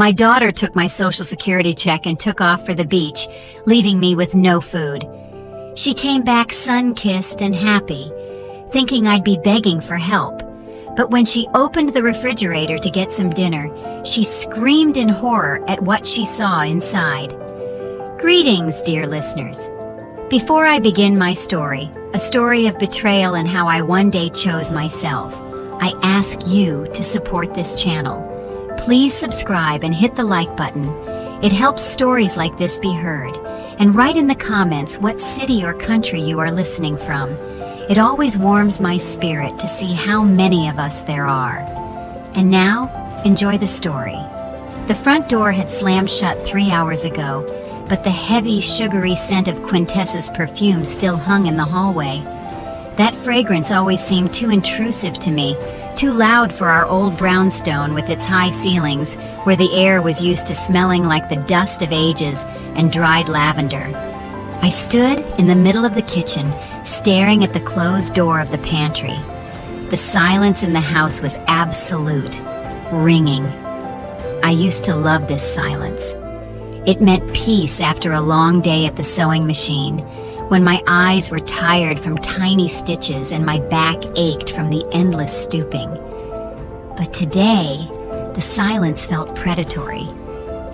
My daughter took my Social Security check and took off for the beach, leaving me with no food. She came back sun-kissed and happy, thinking I'd be begging for help. But when she opened the refrigerator to get some dinner, she screamed in horror at what she saw inside. Greetings, dear listeners. Before I begin my story, a story of betrayal and how I one day chose myself, I ask you to support this channel. Please subscribe and hit the like button. It helps stories like this be heard. And write in the comments what city or country you are listening from. It always warms my spirit to see how many of us there are. And now, enjoy the story. The front door had slammed shut 3 hours ago, but the heavy, sugary scent of Quintessa's perfume still hung in the hallway. That fragrance always seemed too intrusive to me, too loud for our old brownstone with its high ceilings, where the air was used to smelling like the dust of ages and dried lavender. I stood in the middle of the kitchen, staring at the closed door of the pantry. The silence in the house was absolute, ringing. I used to love this silence. It meant peace after a long day at the sewing machine, when my eyes were tired from tiny stitches and my back ached from the endless stooping. But today, the silence felt predatory.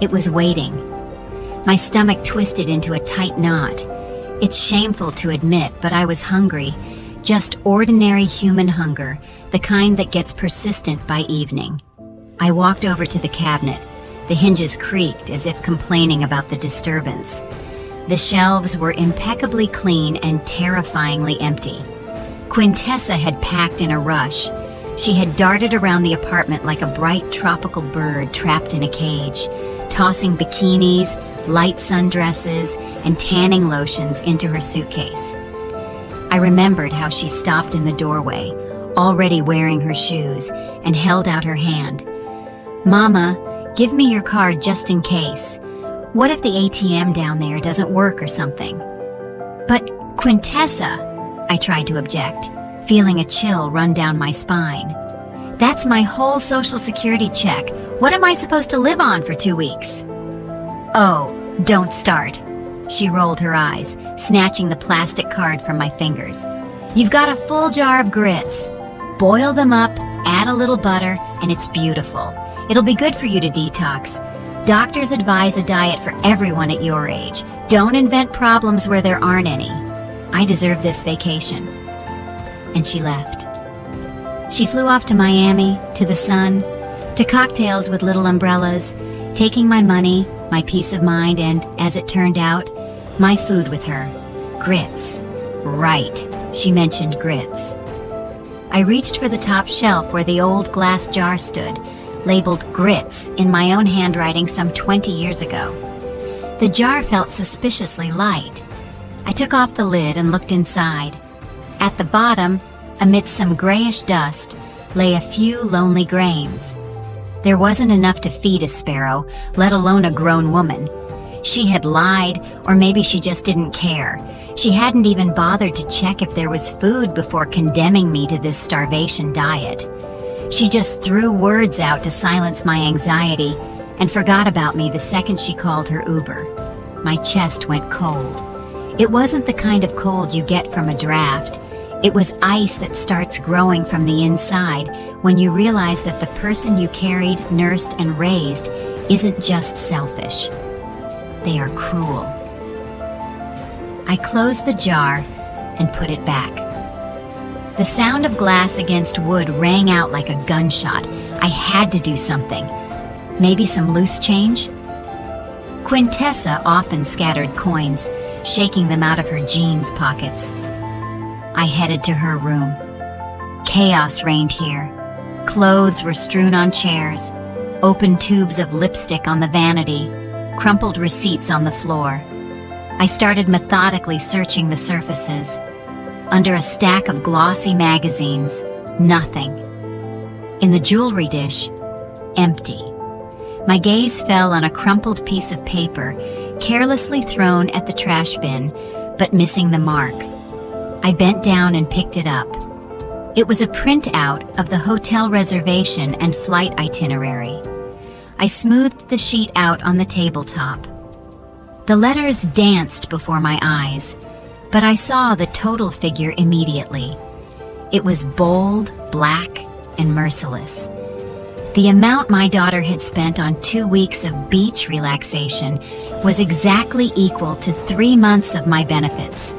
It was waiting. My stomach twisted into a tight knot. It's shameful to admit, but I was hungry. Just ordinary human hunger, the kind that gets persistent by evening. I walked over to the cabinet. The hinges creaked as if complaining about the disturbance. The shelves were impeccably clean and terrifyingly empty. Quintessa had packed in a rush. She had darted around the apartment like a bright tropical bird trapped in a cage, tossing bikinis, light sundresses, and tanning lotions into her suitcase. I remembered how she stopped in the doorway, already wearing her shoes, and held out her hand. "Mama, give me your card just in case. What if the ATM down there doesn't work or something?" "But Quintessa," I tried to object, feeling a chill run down my spine. "That's my whole Social Security check. What am I supposed to live on for 2 weeks?" "Oh, don't start." She rolled her eyes, snatching the plastic card from my fingers. "You've got a full jar of grits. Boil them up, add a little butter, and it's beautiful. It'll be good for you to detox. Doctors advise a diet for everyone at your age. Don't invent problems where there aren't any. I deserve this vacation." And she left. She flew off to Miami, to the sun, to cocktails with little umbrellas, taking my money, my peace of mind, and, as it turned out, my food with her. Grits. Right, she mentioned grits. I reached for the top shelf where the old glass jar stood, labeled grits in my own handwriting some 20 years ago. The jar felt suspiciously light. I took off the lid and looked inside. At the bottom, amidst some grayish dust, lay a few lonely grains. There wasn't enough to feed a sparrow, let alone a grown woman. She had lied, or maybe she just didn't care. She hadn't even bothered to check if there was food before condemning me to this starvation diet. She just threw words out to silence my anxiety and forgot about me the second she called her Uber. My chest went cold. It wasn't the kind of cold you get from a draft. It was ice that starts growing from the inside when you realize that the person you carried, nursed, and raised isn't just selfish. They are cruel. I closed the jar and put it back. The sound of glass against wood rang out like a gunshot. I had to do something. Maybe some loose change? Quintessa often scattered coins, shaking them out of her jeans pockets. I headed to her room. Chaos reigned here. Clothes were strewn on chairs, open tubes of lipstick on the vanity, crumpled receipts on the floor. I started methodically searching the surfaces. Under a stack of glossy magazines, nothing. In the jewelry dish, empty. My gaze fell on a crumpled piece of paper, carelessly thrown at the trash bin, but missing the mark. I bent down and picked it up. It was a printout of the hotel reservation and flight itinerary. I smoothed the sheet out on the tabletop. The letters danced before my eyes, but I saw the total figure immediately. It was bold, black, and merciless. The amount my daughter had spent on 2 weeks of beach relaxation was exactly equal to 3 months of my benefits.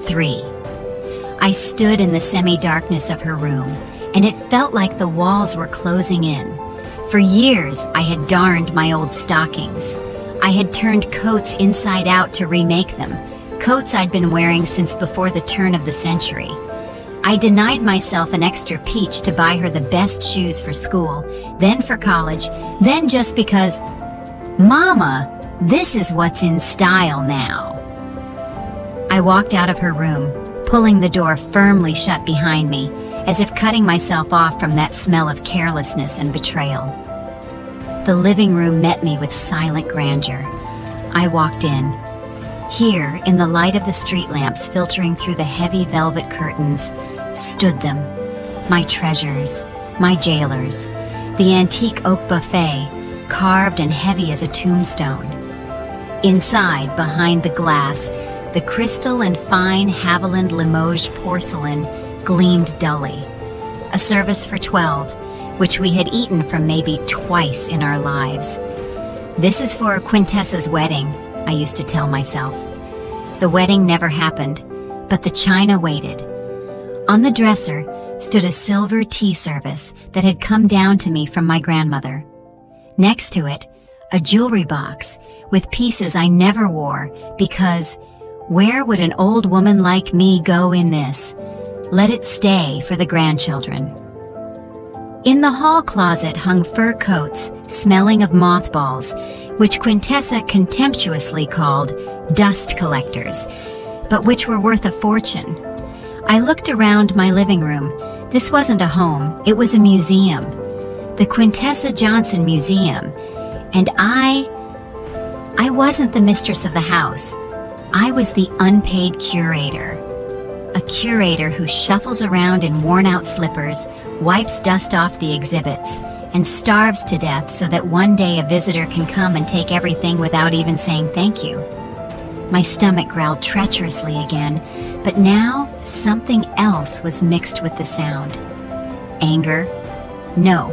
3. I stood in the semi-darkness of her room, and it felt like the walls were closing in. For years, I had darned my old stockings. I had turned coats inside out to remake them, coats I'd been wearing since before the turn of the century. I denied myself an extra peach to buy her the best shoes for school, then for college, then just because, Mama, this is what's in style now. I walked out of her room, pulling the door firmly shut behind me, as if cutting myself off from that smell of carelessness and betrayal. The living room met me with silent grandeur. I walked in. Here, in the light of the street lamps filtering through the heavy velvet curtains, stood them, my treasures, my jailers, the antique oak buffet, carved and heavy as a tombstone. Inside, behind the glass, the crystal and fine Haviland Limoges porcelain gleamed dully. A service for 12, which we had eaten from maybe twice in our lives. This is for Quintessa's wedding, I used to tell myself. The wedding never happened, but the china waited. On the dresser stood a silver tea service that had come down to me from my grandmother. Next to it, a jewelry box with pieces I never wore because where would an old woman like me go in this? Let it stay for the grandchildren. In the hall closet hung fur coats smelling of mothballs, which Quintessa contemptuously called dust collectors, but which were worth a fortune. I looked around my living room. This wasn't a home, it was a museum. The Quintessa Johnson Museum. And I wasn't the mistress of the house. I was the unpaid curator. A curator who shuffles around in worn-out slippers, wipes dust off the exhibits, and starves to death so that one day a visitor can come and take everything without even saying thank you. My stomach growled treacherously again, but now something else was mixed with the sound. Anger? No,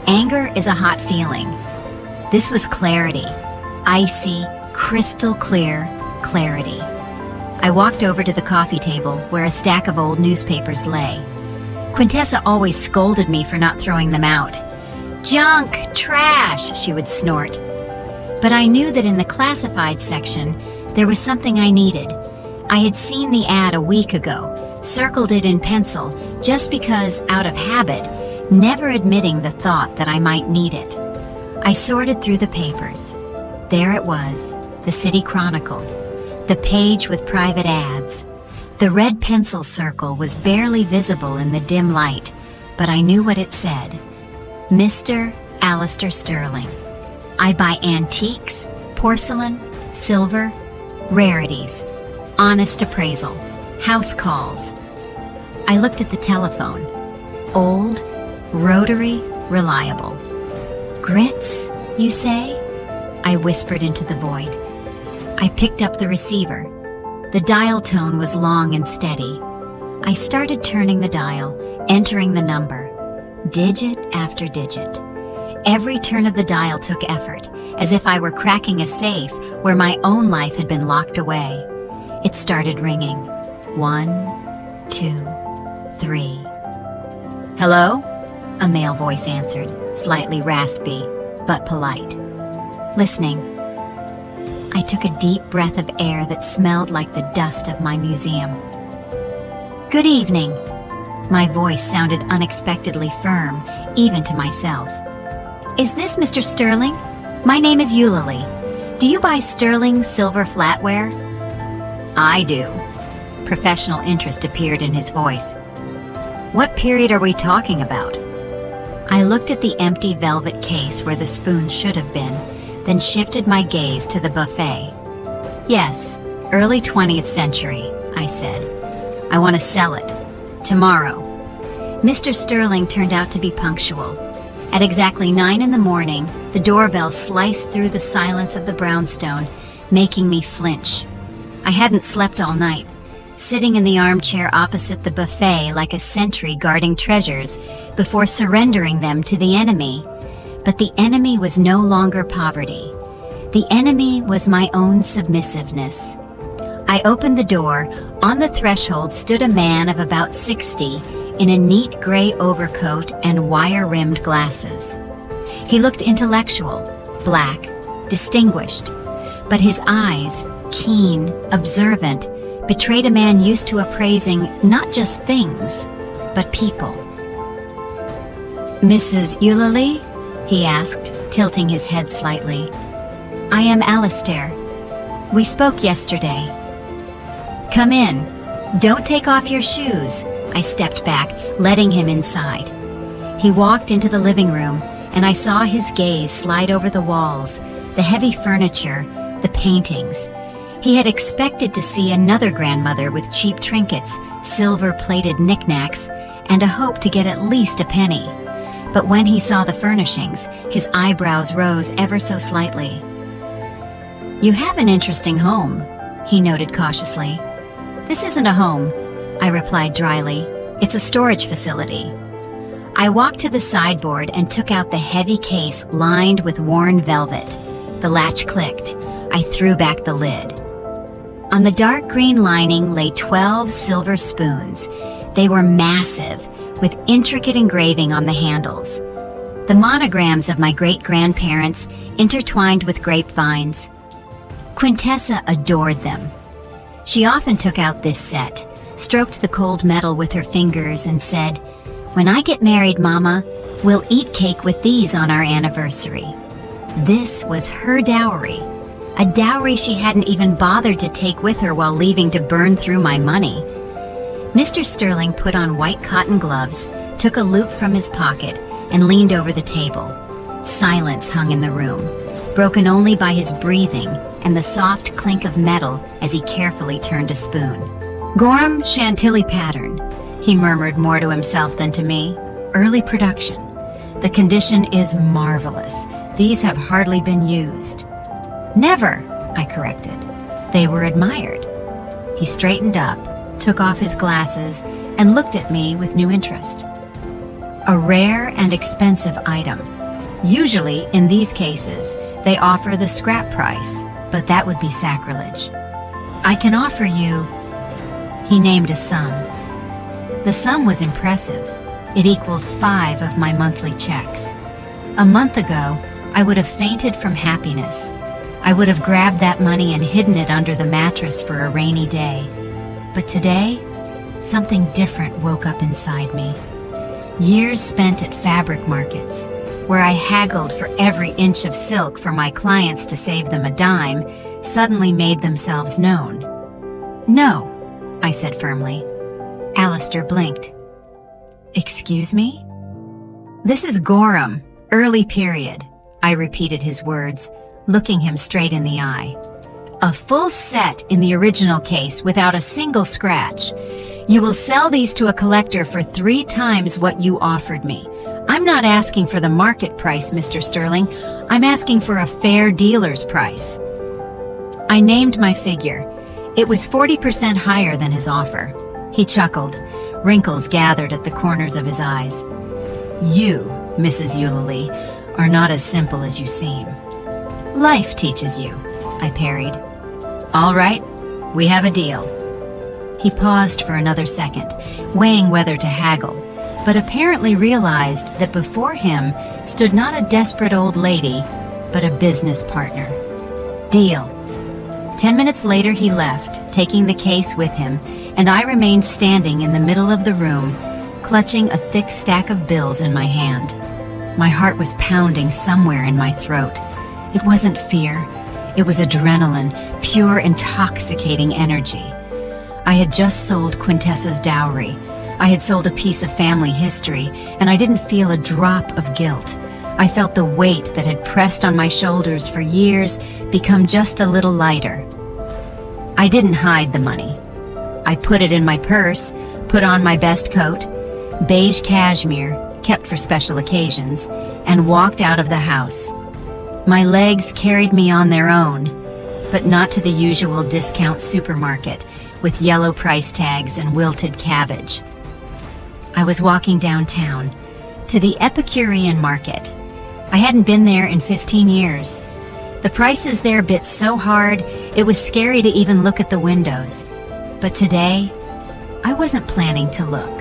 anger is a hot feeling. This was clarity. Icy, crystal clear clarity. I walked over to the coffee table where a stack of old newspapers lay. Quintessa always scolded me for not throwing them out. Junk! Trash! She would snort. But I knew that in the classified section, there was something I needed. I had seen the ad a week ago, circled it in pencil, just because, out of habit, never admitting the thought that I might need it. I sorted through the papers. There it was, the City Chronicle, the page with private ads. The red pencil circle was barely visible in the dim light, but I knew what it said. Mr. Alistair Sterling. I buy antiques, porcelain, silver, rarities, honest appraisal, house calls. I looked at the telephone. Old, rotary, reliable. Grits, you say? I whispered into the void. I picked up the receiver. The dial tone was long and steady. I started turning the dial, entering the number, digit after digit. Every turn of the dial took effort, as if I were cracking a safe where my own life had been locked away. It started ringing. 1, 2, 3. Hello? A male voice answered, slightly raspy, but polite. Listening. I took a deep breath of air that smelled like the dust of my museum. Good evening. My voice sounded unexpectedly firm, even to myself. Is this Mr. Sterling? My name is Eulalie. Do you buy sterling silver flatware? I do. Professional interest appeared in his voice. What period are we talking about? I looked at the empty velvet case where the spoon should have been, then shifted my gaze to the buffet. Yes, early 20th century, I said. I want to sell it. Tomorrow. Mr. Sterling turned out to be punctual. At exactly 9 in the morning, the doorbell sliced through the silence of the brownstone, making me flinch. I hadn't slept all night, sitting in the armchair opposite the buffet like a sentry guarding treasures before surrendering them to the enemy. But the enemy was no longer poverty. The enemy was my own submissiveness. I opened the door. On the threshold stood a man of about 60 in a neat gray overcoat and wire-rimmed glasses. He looked intellectual, black, distinguished, but his eyes, keen, observant, betrayed a man used to appraising not just things, but people. "Mrs. Eulalie?" he asked, tilting his head slightly. "I am Alistair. We spoke yesterday." "Come in. Don't take off your shoes." I stepped back, letting him inside. He walked into the living room, and I saw his gaze slide over the walls, the heavy furniture, the paintings. He had expected to see another grandmother with cheap trinkets, silver-plated knickknacks, and a hope to get at least a penny. But when he saw the furnishings, his eyebrows rose ever so slightly. "You have an interesting home," he noted cautiously. "This isn't a home," I replied dryly. "It's a storage facility." I walked to the sideboard and took out the heavy case lined with worn velvet. The latch clicked. I threw back the lid. On the dark green lining lay 12 silver spoons. They were massive, with intricate engraving on the handles. The monograms of my great-grandparents intertwined with grapevines. Quintessa adored them. She often took out this set, stroked the cold metal with her fingers, and said, "When I get married, Mama, we'll eat cake with these on our anniversary." This was her dowry, a dowry she hadn't even bothered to take with her while leaving to burn through my money. Mr. Sterling put on white cotton gloves, took a loop from his pocket, and leaned over the table. Silence hung in the room, broken only by his breathing and the soft clink of metal as he carefully turned a spoon. "Gorham Chantilly pattern," he murmured more to himself than to me. "Early production. The condition is marvelous. These have hardly been used." "Never," I corrected. "They were admired." He straightened up, took off his glasses, and looked at me with new interest. "A rare and expensive item. Usually, in these cases, they offer the scrap price, but that would be sacrilege. I can offer you..." He named a sum. The sum was impressive. It equaled 5 of my monthly checks. A month ago, I would have fainted from happiness. I would have grabbed that money and hidden it under the mattress for a rainy day. But today, something different woke up inside me. Years spent at fabric markets, where I haggled for every inch of silk for my clients to save them a dime, suddenly made themselves known. "No," I said firmly. Alistair blinked. "Excuse me?" "This is Gorham, early period," I repeated his words, looking him straight in the eye. "A full set in the original case without a single scratch. You will sell these to a collector for 3 times what you offered me. I'm not asking for the market price, Mr. Sterling. I'm asking for a fair dealer's price." I named my figure. It was 40% higher than his offer. He chuckled. Wrinkles gathered at the corners of his eyes. "You, Mrs. Eulalie, are not as simple as you seem." "Life teaches you," I parried. "All right, we have a deal." He paused for another second, weighing whether to haggle, but apparently realized that before him stood not a desperate old lady, but a business partner. "Deal." 10 minutes later he left, taking the case with him, and I remained standing in the middle of the room, clutching a thick stack of bills in my hand. My heart was pounding somewhere in my throat. It wasn't fear. It was adrenaline, pure intoxicating energy. I had just sold Quintessa's dowry. I had sold a piece of family history, and I didn't feel a drop of guilt. I felt the weight that had pressed on my shoulders for years become just a little lighter. I didn't hide the money. I put it in my purse, put on my best coat, beige cashmere, kept for special occasions, and walked out of the house. My legs carried me on their own, but not to the usual discount supermarket with yellow price tags and wilted cabbage. I was walking downtown to the Epicurean market. I hadn't been there in 15 years. The prices there bit so hard, it was scary to even look at the windows. But today, I wasn't planning to look.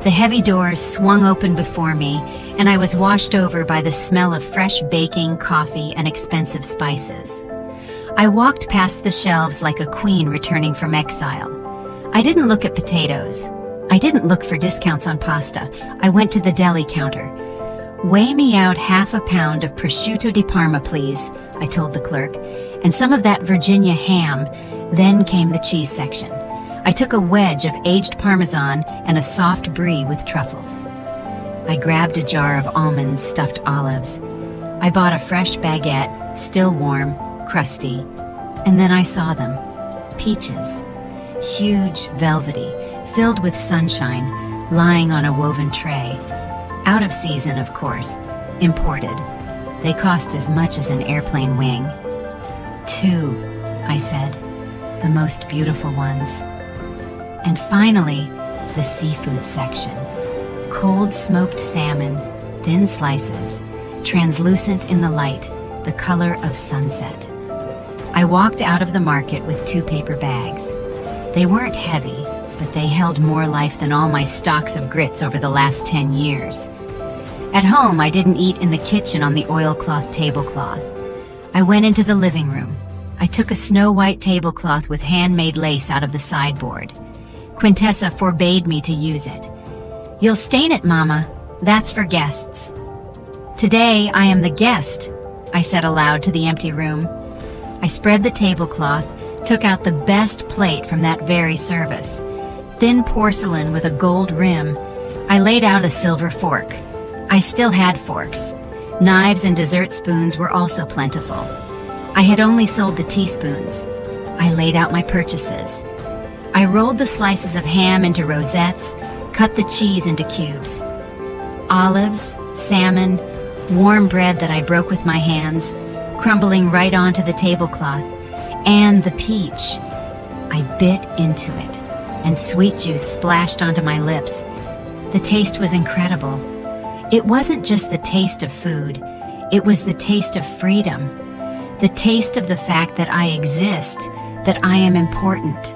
The heavy doors swung open before me, and I was washed over by the smell of fresh baking, coffee, and expensive spices. I walked past the shelves like a queen returning from exile. I didn't look at potatoes. I didn't look for discounts on pasta. I went to the deli counter. "Weigh me out half a pound of prosciutto di Parma, please," I told the clerk, "and some of that Virginia ham." Then came the cheese section. I took a wedge of aged Parmesan and a soft brie with truffles. I grabbed a jar of almonds stuffed olives. I bought a fresh baguette, still warm, crusty, and then I saw them. Peaches. Huge, velvety, filled with sunshine, lying on a woven tray. Out of season, of course. Imported. They cost as much as an airplane wing. "Two," I said. "The most beautiful ones." And finally, the seafood section. Cold smoked salmon, thin slices, translucent in the light, the color of sunset. I walked out of the market with 2 paper bags. They weren't heavy, but they held more life than all my stocks of grits over the last 10 years. At home, I didn't eat in the kitchen on the oilcloth tablecloth. I went into the living room. I took a snow-white tablecloth with handmade lace out of the sideboard. Quintessa forbade me to use it. "You'll stain it, Mama. That's for guests." "Today, I am the guest," I said aloud to the empty room. I spread the tablecloth, took out the best plate from that very service. Thin porcelain with a gold rim. I laid out a silver fork. I still had forks. Knives and dessert spoons were also plentiful. I had only sold the teaspoons. I laid out my purchases. I rolled the slices of ham into rosettes, cut the cheese into cubes. Olives, salmon, warm bread that I broke with my hands, crumbling right onto the tablecloth, and the peach. I bit into it, and sweet juice splashed onto my lips. The taste was incredible. It wasn't just the taste of food, it was the taste of freedom. The taste of the fact that I exist, that I am important,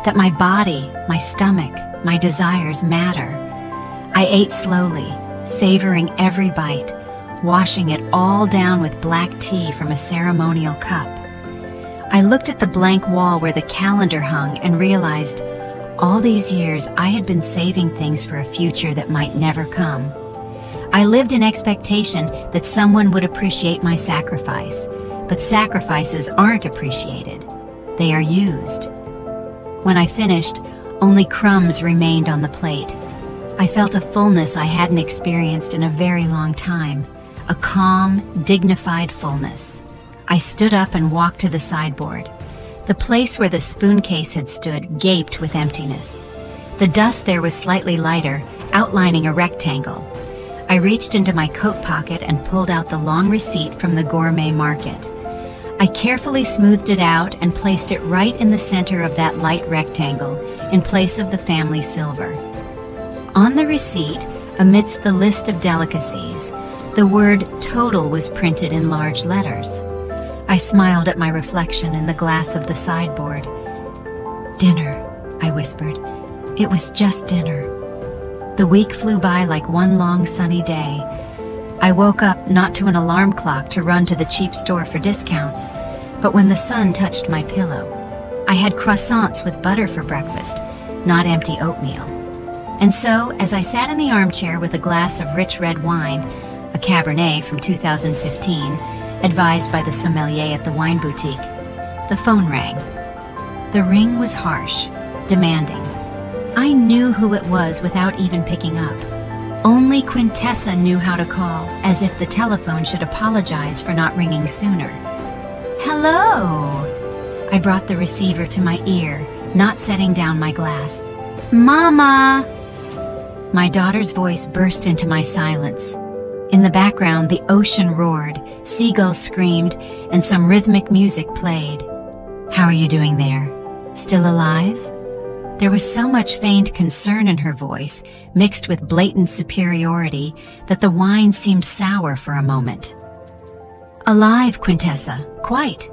that my body, my stomach, my desires matter. I ate slowly, savoring every bite, washing it all down with black tea from a ceremonial cup. I looked at the blank wall where the calendar hung and realized all these years I had been saving things for a future that might never come. I lived in expectation that someone would appreciate my sacrifice, but sacrifices aren't appreciated. They are used. When I finished, only crumbs remained on the plate. I felt a fullness I hadn't experienced in a very long time, a calm, dignified fullness. I stood up and walked to the sideboard. The place where the spoon case had stood gaped with emptiness. The dust there was slightly lighter, outlining a rectangle. I reached into my coat pocket and pulled out the long receipt from the gourmet market. I carefully smoothed it out and placed it right in the center of that light rectangle, in place of the family silver. On the receipt, amidst the list of delicacies, the word "total" was printed in large letters. I smiled at my reflection in the glass of the sideboard. "Dinner," I whispered. It was just dinner. The week flew by like one long sunny day. I woke up not to an alarm clock to run to the cheap store for discounts, but when the sun touched my pillow. I had croissants with butter for breakfast, not empty oatmeal. And so, as I sat in the armchair with a glass of rich red wine, a Cabernet from 2015, advised by the sommelier at the wine boutique, the phone rang. The ring was harsh, demanding. I knew who it was without even picking up. Only Quintessa knew how to call, as if the telephone should apologize for not ringing sooner. "Hello!" I brought the receiver to my ear, not setting down my glass. "Mama!" My daughter's voice burst into my silence. In the background, the ocean roared, seagulls screamed, and some rhythmic music played. "How are you doing there? Still alive?" There was so much feigned concern in her voice, mixed with blatant superiority, that the wine seemed sour for a moment. "Alive, Quintessa, quite."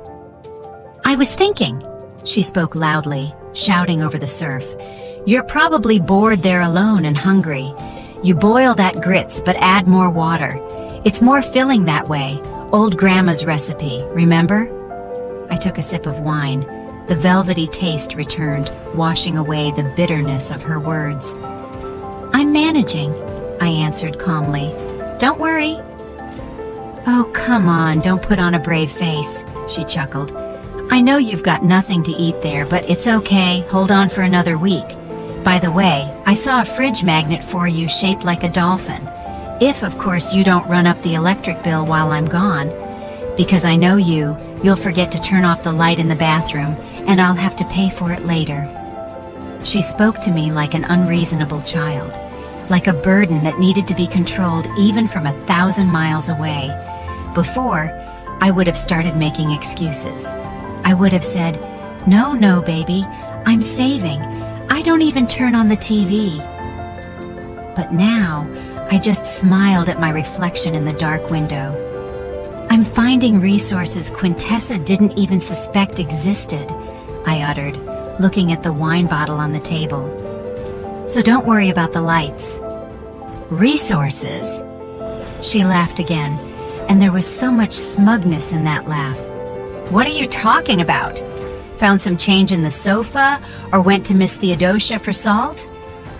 "I was thinking," she spoke loudly, shouting over the surf. "You're probably bored there alone and hungry. You boil that grits, but add more water. It's more filling that way. Old Grandma's recipe, remember?" I took a sip of wine. The velvety taste returned, washing away the bitterness of her words. "I'm managing," I answered calmly. "Don't worry." "Oh, come on, don't put on a brave face," she chuckled. "I know you've got nothing to eat there, but it's okay. Hold on for another week. By the way, I saw a fridge magnet for you shaped like a dolphin. If, of course, you don't run up the electric bill while I'm gone. Because I know you'll forget to turn off the light in the bathroom, and I'll have to pay for it later." She spoke to me like an unreasonable child, like a burden that needed to be controlled even from 1,000 miles away. Before, I would have started making excuses. I would have said, No, baby, I'm saving. I don't even turn on the TV." But now, I just smiled at my reflection in the dark window. "I'm finding resources Quintessa didn't even suspect existed," I uttered, looking at the wine bottle on the table. "So don't worry about the lights." "Resources?" She laughed again, and there was so much smugness in that laugh. "What are you talking about? Found some change in the sofa, or went to Miss Theodosia for salt?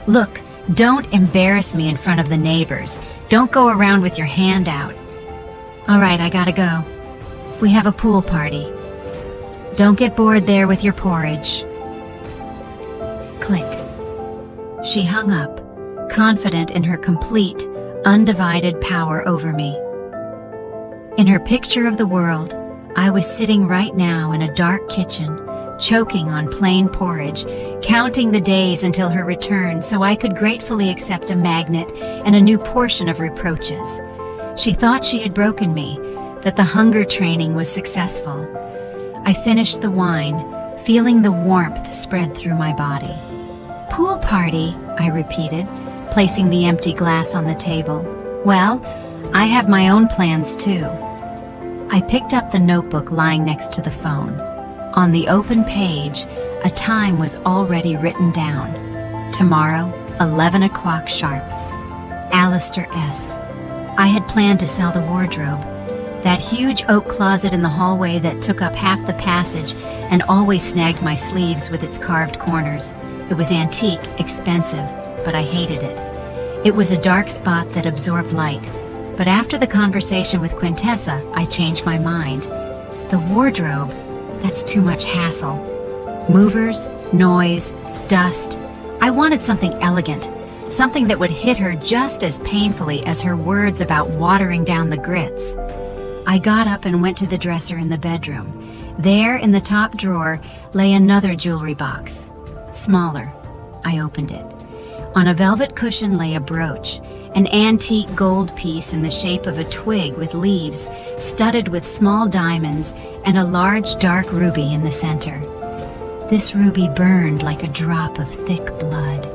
Look, don't embarrass me in front of the neighbors. Don't go around with your hand out." "All right, I gotta go. We have a pool party. Don't get bored there with your porridge." Click. She hung up, confident in her complete, undivided power over me. In her picture of the world, I was sitting right now in a dark kitchen, choking on plain porridge, counting the days until her return so I could gratefully accept a magnet and a new portion of reproaches. She thought she had broken me, that the hunger training was successful. I finished the wine, feeling the warmth spread through my body. "Pool party," I repeated, placing the empty glass on the table. "Well, I have my own plans too." I picked up the notebook lying next to the phone. On the open page, a time was already written down. Tomorrow, 11 o'clock sharp. Alistair S. I had planned to sell the wardrobe. That huge oak closet in the hallway that took up half the passage and always snagged my sleeves with its carved corners. It was antique, expensive, but I hated it. It was a dark spot that absorbed light. But after the conversation with Quintessa, I changed my mind. The wardrobe, that's too much hassle. Movers, noise, dust. I wanted something elegant, something that would hit her just as painfully as her words about watering down the grits. I got up and went to the dresser in the bedroom. There, in the top drawer, lay another jewelry box. Smaller. I opened it. On a velvet cushion lay a brooch, an antique gold piece in the shape of a twig with leaves, studded with small diamonds, and a large dark ruby in the center. This ruby burned like a drop of thick blood.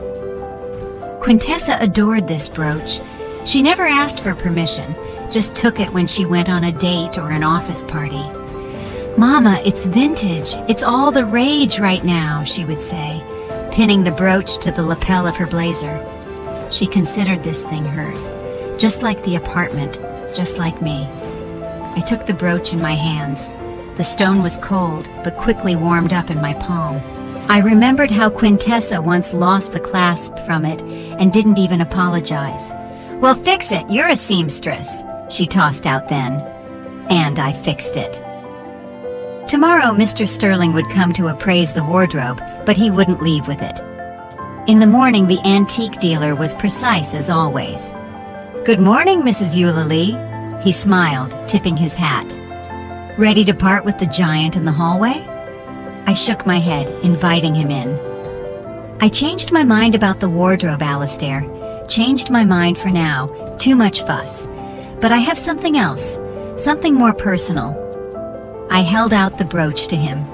Quintessa adored this brooch. She never asked for permission, just took it when she went on a date or an office party. "Mama, it's vintage. It's all the rage right now," she would say, pinning the brooch to the lapel of her blazer. She considered this thing hers, just like the apartment, just like me. I took the brooch in my hands. The stone was cold, but quickly warmed up in my palm. I remembered how Quintessa once lost the clasp from it and didn't even apologize. "Well, fix it, you're a seamstress," she tossed out then. And I fixed it. Tomorrow, Mr. Sterling would come to appraise the wardrobe, but he wouldn't leave with it. In the morning, the antique dealer was precise as always. "Good morning, Mrs. Eulalie," he smiled, tipping his hat. "Ready to part with the giant in the hallway?" I shook my head, inviting him in. "I changed my mind about the wardrobe, Alistair. Changed my mind for now. Too much fuss. But I have something else. Something more personal. I held out the brooch to him.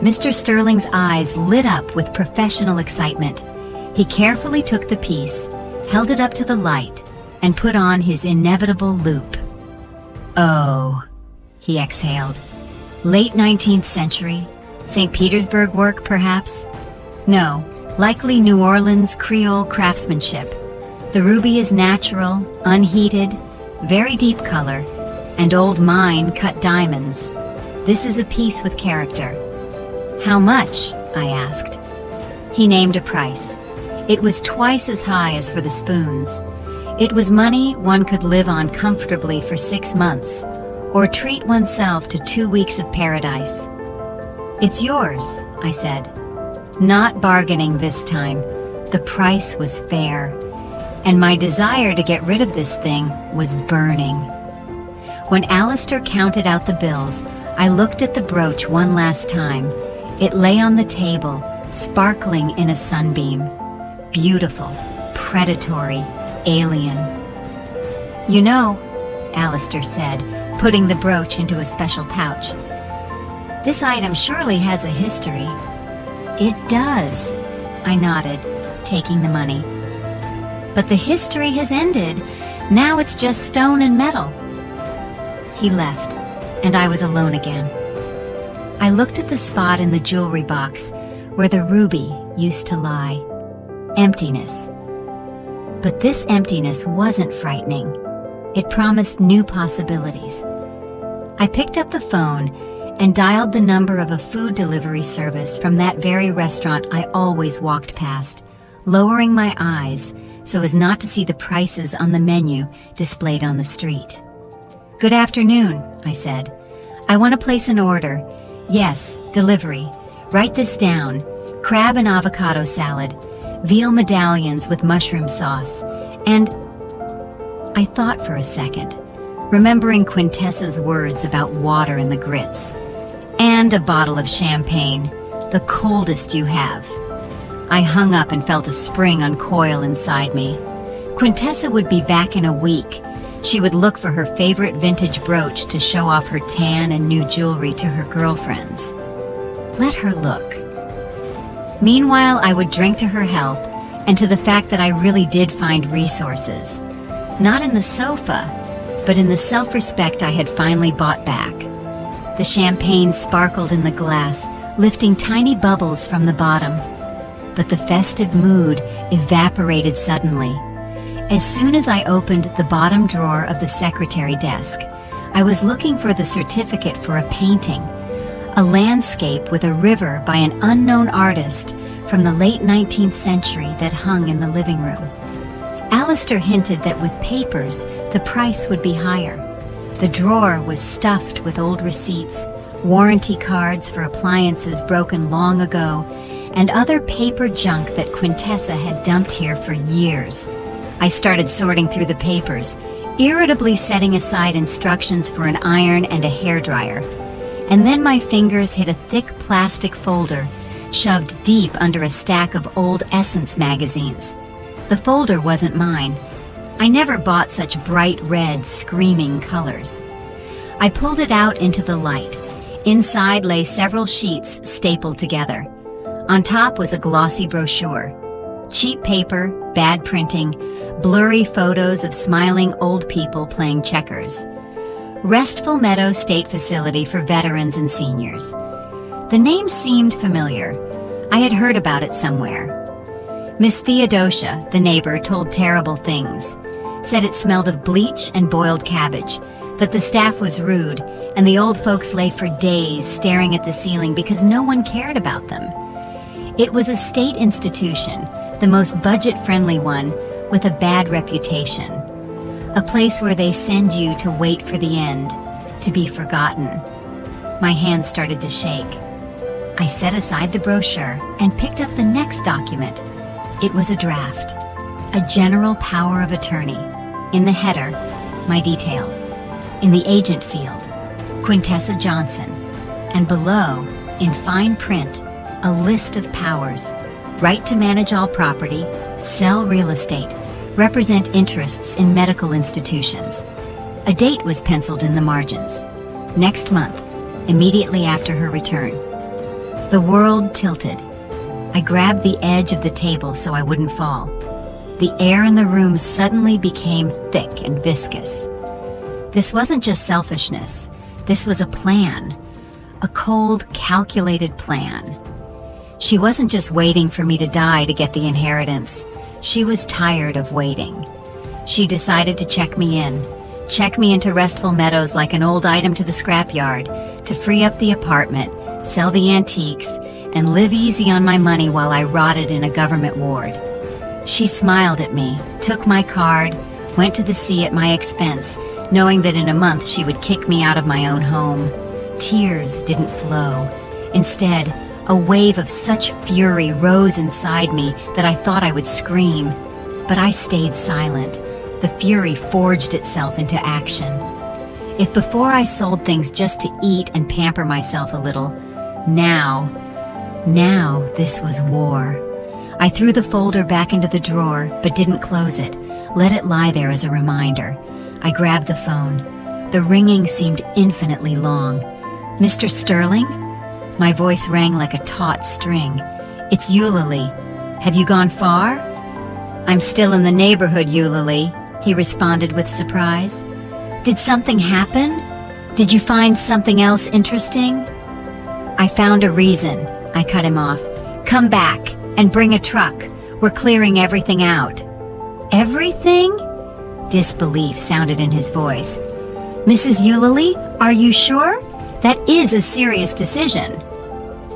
Mr. Sterling's eyes lit up with professional excitement. He carefully took the piece, held it up to the light, and put on his inevitable loupe. "Oh," he exhaled. "Late 19th century? St. Petersburg work, perhaps?" "No, likely New Orleans Creole craftsmanship. The ruby is natural, unheated, very deep color, and old mine-cut diamonds. This is a piece with character." "How much?" I asked. He named a price. It was twice as high as for the spoons. It was money one could live on comfortably for 6 months, or treat oneself to 2 weeks of paradise. "It's yours," I said. Not bargaining this time. The price was fair, and my desire to get rid of this thing was burning. When Alistair counted out the bills, I looked at the brooch one last time. It lay on the table, sparkling in a sunbeam. Beautiful, predatory, alien. "You know," Alistair said, putting the brooch into a special pouch, "this item surely has a history." "It does," I nodded, taking the money. "But the history has ended. Now it's just stone and metal." He left, and I was alone again. I looked at the spot in the jewelry box where the ruby used to lie. Emptiness. But this emptiness wasn't frightening. It promised new possibilities. I picked up the phone and dialed the number of a food delivery service from that very restaurant I always walked past, lowering my eyes so as not to see the prices on the menu displayed on the street. "Good afternoon," I said. "I want to place an order. Yes, delivery. Write this down. Crab and avocado salad, veal medallions with mushroom sauce, and..." I thought for a second, remembering Quintessa's words about water in the grits. "And a bottle of champagne, the coldest you have." I hung up and felt a spring uncoil inside me. Quintessa would be back in a week. She would look for her favorite vintage brooch to show off her tan and new jewelry to her girlfriends. Let her look. Meanwhile, I would drink to her health and to the fact that I really did find resources. Not in the sofa, but in the self-respect I had finally bought back. The champagne sparkled in the glass, lifting tiny bubbles from the bottom. But the festive mood evaporated suddenly. As soon as I opened the bottom drawer of the secretary desk, I was looking for the certificate for a painting, a landscape with a river by an unknown artist from the late 19th century that hung in the living room. Alistair hinted that with papers, the price would be higher. The drawer was stuffed with old receipts, warranty cards for appliances broken long ago, and other paper junk that Quintessa had dumped here for years. I started sorting through the papers, irritably setting aside instructions for an iron and a hairdryer. And then my fingers hit a thick plastic folder, shoved deep under a stack of old Essence magazines. The folder wasn't mine. I never bought such bright red, screaming colors. I pulled it out into the light. Inside lay several sheets stapled together. On top was a glossy brochure. Cheap paper, bad printing, blurry photos of smiling old people playing checkers. Restful Meadow State Facility for Veterans and Seniors. The name seemed familiar. I had heard about it somewhere. Miss Theodosia, the neighbor, told terrible things. Said it smelled of bleach and boiled cabbage, that the staff was rude, and the old folks lay for days staring at the ceiling because no one cared about them. It was a state institution, the most budget-friendly one, with a bad reputation. A place where they send you to wait for the end, to be forgotten. My hands started to shake. I set aside the brochure and picked up the next document. It was a draft. A general power of attorney. In the header, my details. In the agent field, Quintessa Johnson. And below, in fine print, a list of powers. Right to manage all property, sell real estate, represent interests in medical institutions. A date was penciled in the margins. Next month, immediately after her return. The world tilted. I grabbed the edge of the table so I wouldn't fall. The air in the room suddenly became thick and viscous. This wasn't just selfishness. This was a plan. A cold, calculated plan. She wasn't just waiting for me to die to get the inheritance. She was tired of waiting. She decided to check me into Restful Meadows like an old item to the scrapyard, to free up the apartment, sell the antiques, and live easy on my money while I rotted in a government ward. She smiled at me, took my card, went to the sea at my expense, knowing that in a month she would kick me out of my own home. Tears didn't flow. Instead, a wave of such fury rose inside me that I thought I would scream. But I stayed silent. The fury forged itself into action. If before I sold things just to eat and pamper myself a little, now this was war. I threw the folder back into the drawer, but didn't close it, let it lie there as a reminder. I grabbed the phone. The ringing seemed infinitely long. Mr. Sterling? My voice rang like a taut string. It's Eulalie. Have you gone far? I'm still in the neighborhood, Eulalie, he responded with surprise. Did something happen? Did you find something else interesting? I found a reason, I cut him off. Come back and bring a truck. We're clearing everything out. Everything? Disbelief sounded in his voice. Mrs. Eulalie, are you sure? That is a serious decision.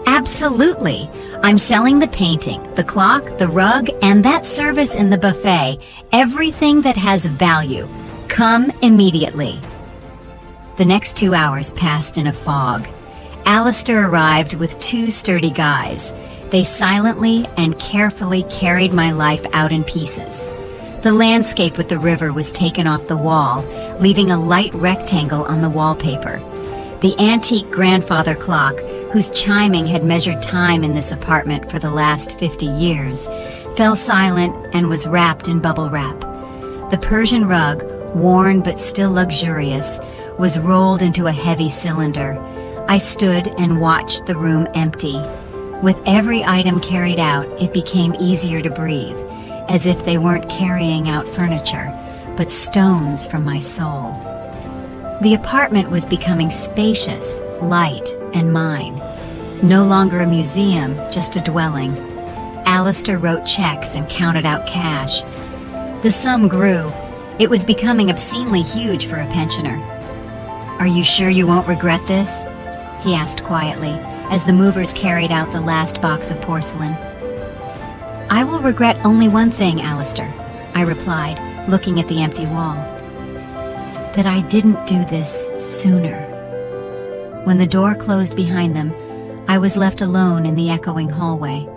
Absolutely. I'm selling the painting, the clock, the rug, and that service in the buffet. Everything that has value. Come immediately. The next 2 hours passed in a fog. Alistair arrived with 2 sturdy guys. They silently and carefully carried my life out in pieces. The landscape with the river was taken off the wall, leaving a light rectangle on the wallpaper. The antique grandfather clock, whose chiming had measured time in this apartment for the last 50 years, fell silent and was wrapped in bubble wrap. The Persian rug, worn but still luxurious, was rolled into a heavy cylinder. I stood and watched the room empty. With every item carried out, it became easier to breathe, as if they weren't carrying out furniture, but stones from my soul. The apartment was becoming spacious, light, and mine. No longer a museum, just a dwelling. Alistair wrote checks and counted out cash. The sum grew. It was becoming obscenely huge for a pensioner. Are you sure you won't regret this? He asked quietly, as the movers carried out the last box of porcelain. I will regret only one thing, Alistair, I replied, looking at the empty wall. That I didn't do this sooner. When the door closed behind them, I was left alone in the echoing hallway.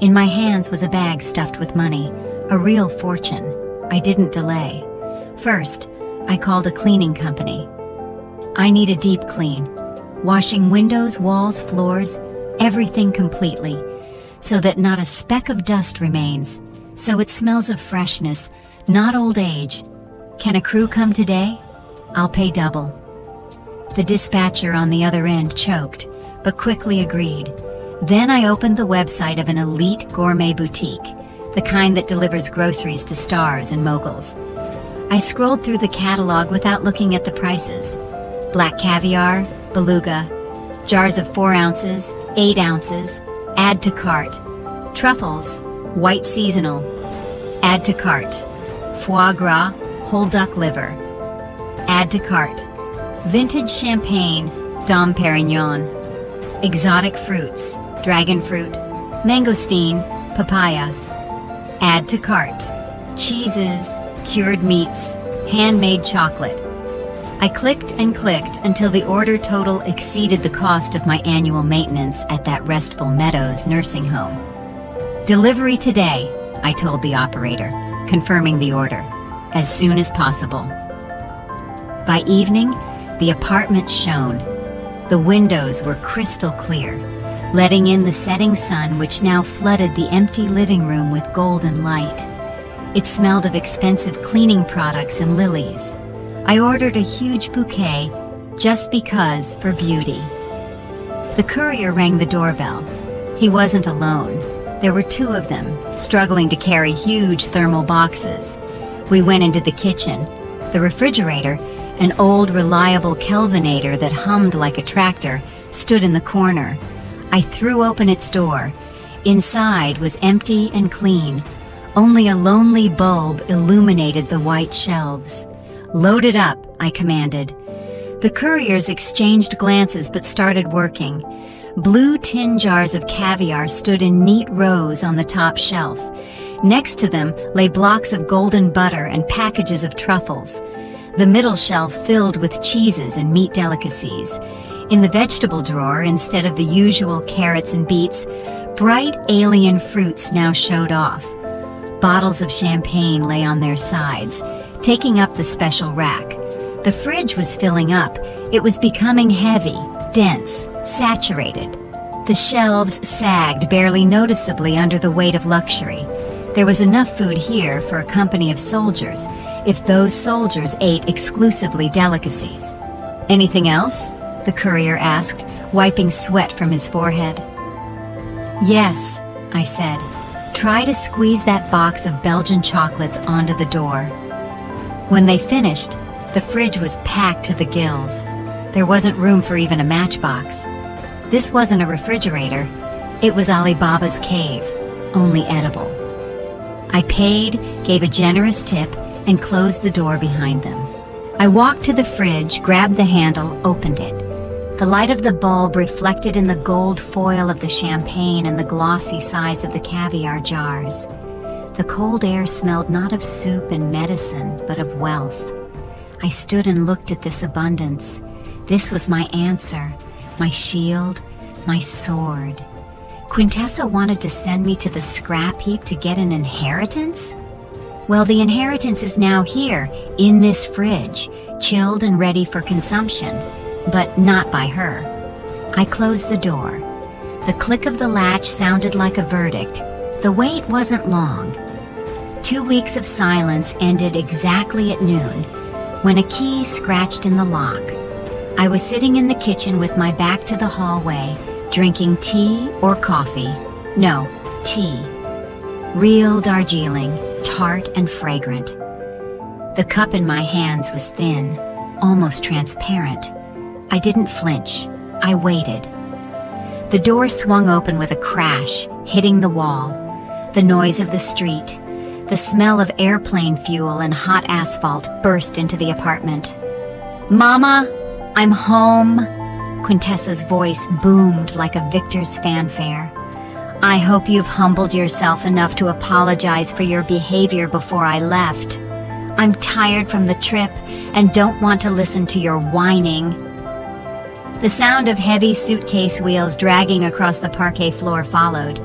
In my hands was a bag stuffed with money, a real fortune. I didn't delay. First, I called a cleaning company. I need a deep clean, washing windows, walls, floors, everything completely, so that not a speck of dust remains, so it smells of freshness, not old age. Can a crew come today? I'll pay double. The dispatcher on the other end choked, but quickly agreed. Then I opened the website of an elite gourmet boutique, the kind that delivers groceries to stars and moguls. I scrolled through the catalog without looking at the prices. Black caviar, beluga, jars of 4 ounces, 8 ounces, add to cart. Truffles, white seasonal, add to cart. Foie gras, whole duck liver, add to cart. Vintage champagne, Dom Perignon. Exotic fruits, dragon fruit, mangosteen, papaya, add to cart. Cheeses, cured meats, handmade chocolate. I clicked and clicked until the order total exceeded the cost of my annual maintenance at that Restful Meadows nursing home. Delivery today, I told the operator, confirming the order, as soon as possible. By evening, the apartment shone. The windows were crystal clear, letting in the setting sun which now flooded the empty living room with golden light. It smelled of expensive cleaning products and lilies. I ordered a huge bouquet just because, for beauty. The courier rang the doorbell. He wasn't alone. There were two of them, struggling to carry huge thermal boxes. We went into the kitchen. The refrigerator, an old reliable Kelvinator that hummed like a tractor, stood in the corner. I threw open its door. Inside was empty and clean. Only a lonely bulb illuminated the white shelves. "Load it up," I commanded. The couriers exchanged glances but started working. Blue tin jars of caviar stood in neat rows on the top shelf. Next to them lay blocks of golden butter and packages of truffles. The middle shelf filled with cheeses and meat delicacies. In the vegetable drawer, instead of the usual carrots and beets, bright alien fruits now showed off. Bottles of champagne lay on their sides, taking up the special rack. The fridge was filling up. It was becoming heavy, dense, saturated. The shelves sagged barely noticeably under the weight of luxury. There was enough food here for a company of soldiers, if those soldiers ate exclusively delicacies. "Anything else?" the courier asked, wiping sweat from his forehead. "Yes," I said. "Try to squeeze that box of Belgian chocolates onto the door." When they finished, the fridge was packed to the gills. There wasn't room for even a matchbox. This wasn't a refrigerator. It was Alibaba's cave, only edible. I paid, gave a generous tip, and closed the door behind them. I walked to the fridge, grabbed the handle, opened it. The light of the bulb reflected in the gold foil of the champagne and the glossy sides of the caviar jars. The cold air smelled not of soup and medicine, but of wealth. I stood and looked at this abundance. This was my answer, my shield, my sword. Quintessa wanted to send me to the scrap heap to get an inheritance? Well, the inheritance is now here, in this fridge, chilled and ready for consumption, but not by her. I closed the door. The click of the latch sounded like a verdict. The wait wasn't long. 2 weeks of silence ended exactly at noon, when a key scratched in the lock. I was sitting in the kitchen with my back to the hallway, drinking tea or coffee. No, tea. Real Darjeeling, tart and fragrant. The cup in my hands was thin, almost transparent. I didn't flinch. I waited. The door swung open with a crash, hitting the wall. The noise of the street, the smell of airplane fuel and hot asphalt burst into the apartment. "Mama, I'm home," Quintessa's voice boomed like a victor's fanfare. "I hope you've humbled yourself enough to apologize for your behavior before I left. I'm tired from the trip and don't want to listen to your whining." The sound of heavy suitcase wheels dragging across the parquet floor followed.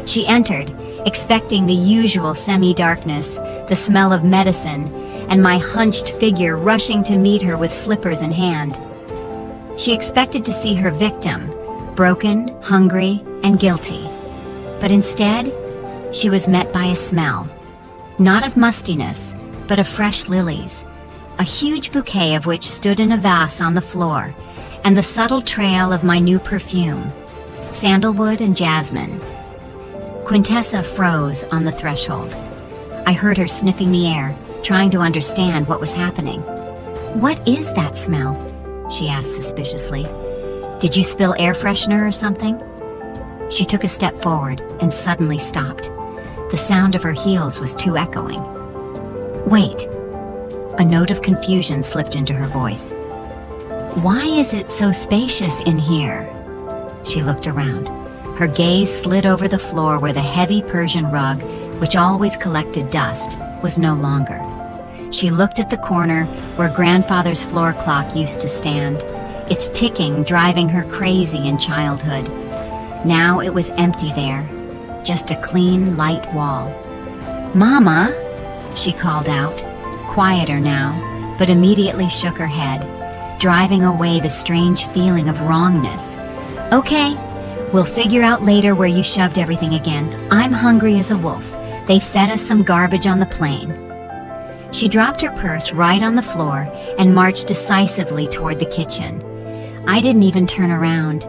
She entered, expecting the usual semi-darkness, the smell of medicine, and my hunched figure rushing to meet her with slippers in hand. She expected to see her victim, broken, hungry, and guilty. But instead, she was met by a smell. Not of mustiness, but of fresh lilies, a huge bouquet of which stood in a vase on the floor, and the subtle trail of my new perfume, sandalwood and jasmine. Quintessa froze on the threshold. I heard her sniffing the air, trying to understand what was happening. "What is that smell?" she asked suspiciously. "Did you spill air freshener or something?" She took a step forward and suddenly stopped. The sound of her heels was too echoing. "Wait." A note of confusion slipped into her voice. "Why is it so spacious in here?" She looked around. Her gaze slid over the floor where the heavy Persian rug, which always collected dust, was no longer. She looked at the corner where grandfather's floor clock used to stand, its ticking driving her crazy in childhood. Now it was empty there, just a clean, light wall. "Mama," she called out, quieter now, but immediately shook her head, driving away the strange feeling of wrongness. "Okay, we'll figure out later where you shoved everything again. I'm hungry as a wolf. They fed us some garbage on the plane. She dropped her purse right on the floor and marched decisively toward the kitchen. I didn't even turn around.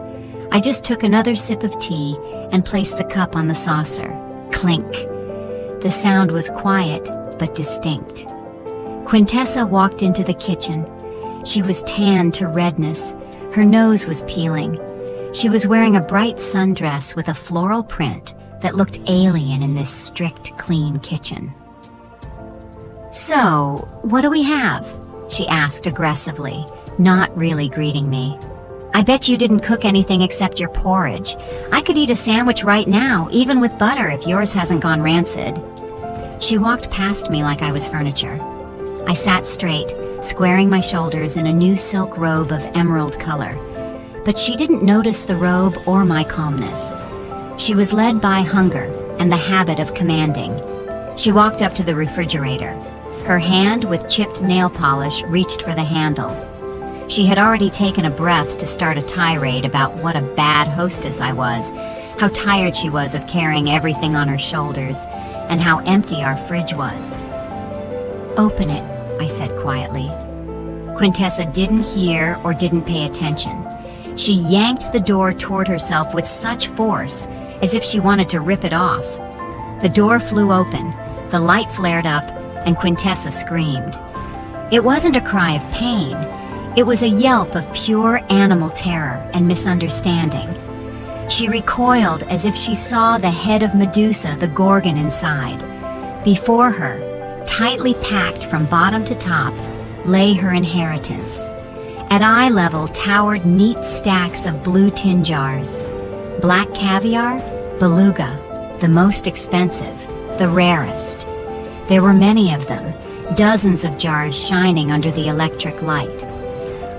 I just took another sip of tea and placed the cup on the saucer. Clink. The sound was quiet, but distinct. Quintessa walked into the kitchen. She was tanned to redness. Her nose was peeling. She was wearing a bright sundress with a floral print that looked alien in this strict, clean kitchen. "So, what do we have?" she asked aggressively, not really greeting me. "I bet you didn't cook anything except your porridge. I could eat a sandwich right now, even with butter, if yours hasn't gone rancid." She walked past me like I was furniture. I sat straight, squaring my shoulders in a new silk robe of emerald color. But she didn't notice the robe or my calmness. She was led by hunger and the habit of commanding. She walked up to the refrigerator. Her hand with chipped nail polish reached for the handle. She had already taken a breath to start a tirade about what a bad hostess I was, how tired she was of carrying everything on her shoulders, and how empty our fridge was. "Open it," I said quietly. Quintessa didn't hear or didn't pay attention. She yanked the door toward herself with such force, as if she wanted to rip it off. The door flew open, the light flared up, and Quintessa screamed. It wasn't a cry of pain. It was a yelp of pure animal terror and misunderstanding. She recoiled as if she saw the head of Medusa, the Gorgon, inside. Before her, tightly packed from bottom to top, lay her inheritance. At eye level towered neat stacks of blue tin jars. Black caviar, beluga, the most expensive, the rarest. There were many of them, dozens of jars shining under the electric light.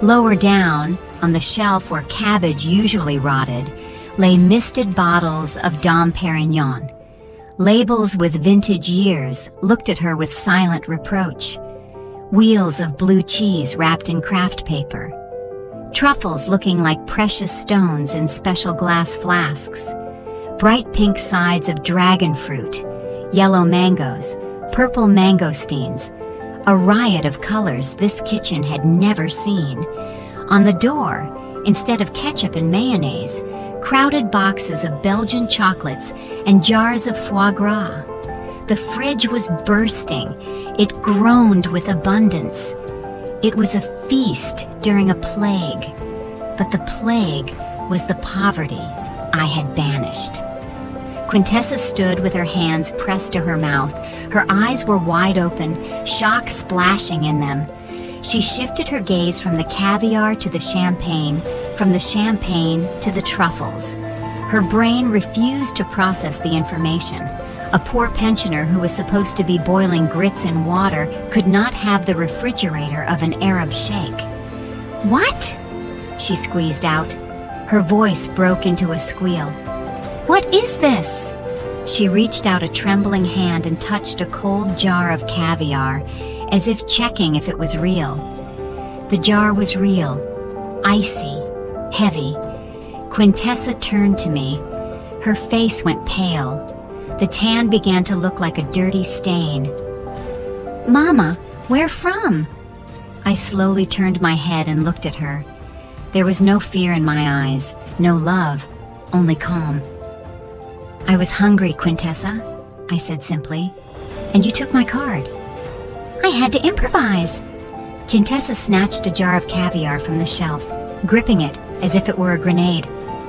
Lower down, on the shelf where cabbage usually rotted, lay misted bottles of Dom Perignon. Labels with vintage years looked at her with silent reproach. Wheels of blue cheese wrapped in craft paper. Truffles looking like precious stones in special glass flasks. Bright pink sides of dragon fruit. Yellow mangoes. Purple mangosteens. A riot of colors this kitchen had never seen. On the door, instead of ketchup and mayonnaise, crowded boxes of Belgian chocolates and jars of foie gras. The fridge was bursting. It groaned with abundance. It was a feast during a plague. But the plague was the poverty I had banished. Quintessa stood with her hands pressed to her mouth. Her eyes were wide open, shock splashing in them. She shifted her gaze from the caviar to the champagne, from the champagne to the truffles. Her brain refused to process the information. A poor pensioner who was supposed to be boiling grits in water could not have the refrigerator of an Arab sheikh. "What?" she squeezed out. Her voice broke into a squeal. "What is this?" She reached out a trembling hand and touched a cold jar of caviar, as if checking if it was real. The jar was real, icy, heavy. Quintessa turned to me. Her face went pale. The tan began to look like a dirty stain. "Mama, where from?" I slowly turned my head and looked at her. There was no fear in my eyes, no love, only calm. "I was hungry, Quintessa," I said simply, "and you took my card." "I had to improvise." Quintessa snatched a jar of caviar from the shelf, gripping it as if it were a grenade.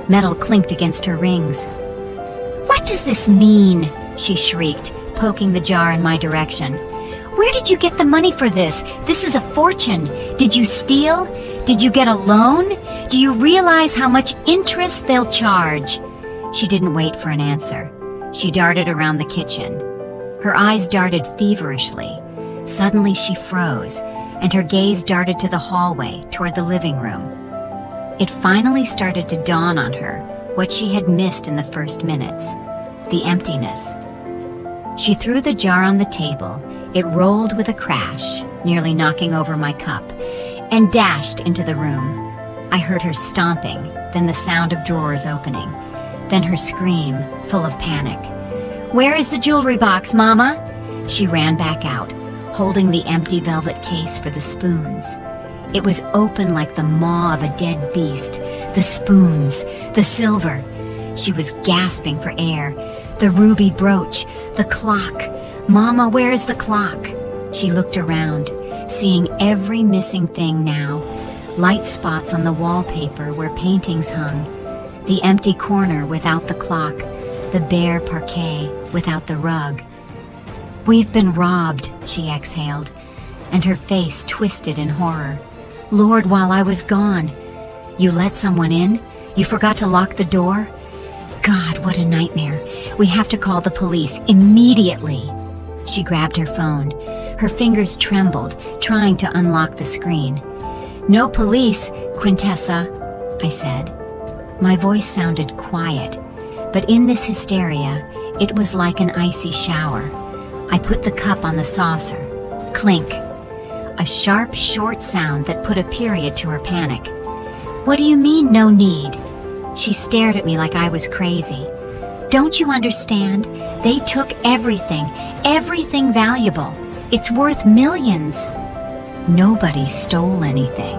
Metal clinked against her rings. "What does this mean?" she shrieked, poking the jar in my direction. "Where did you get the money for this? This is a fortune. Did you steal? Did you get a loan? Do you realize how much interest they'll charge?" She didn't wait for an answer. She darted around the kitchen. Her eyes darted feverishly. Suddenly she froze, and her gaze darted to the hallway toward the living room. It finally started to dawn on her what she had missed in the first minutes, the emptiness. She threw the jar on the table. It rolled with a crash, nearly knocking over my cup, and dashed into the room. I heard her stomping, then the sound of drawers opening, then her scream, full of panic. Where is the jewelry box, Mama? She ran back out, holding the empty velvet case for the spoons. It was open like the maw of a dead beast. The spoons, the silver. She was gasping for air. The ruby brooch, the clock. Mama, where is the clock? She looked around, seeing every missing thing now. Light spots on the wallpaper where paintings hung. The empty corner without the clock. The bare parquet without the rug. We've been robbed, she exhaled, and her face twisted in horror. Lord, while I was gone. You let someone in? You forgot to lock the door? God, what a nightmare. We have to call the police immediately. She grabbed her phone. Her fingers trembled, trying to unlock the screen. No police, Quintessa, I said. My voice sounded quiet, but in this hysteria, it was like an icy shower. I put the cup on the saucer. Clink. A sharp, short sound that put a period to her panic. What do you mean, no need? She stared at me like I was crazy. Don't you understand? They took everything, everything valuable. It's worth millions. Nobody stole anything.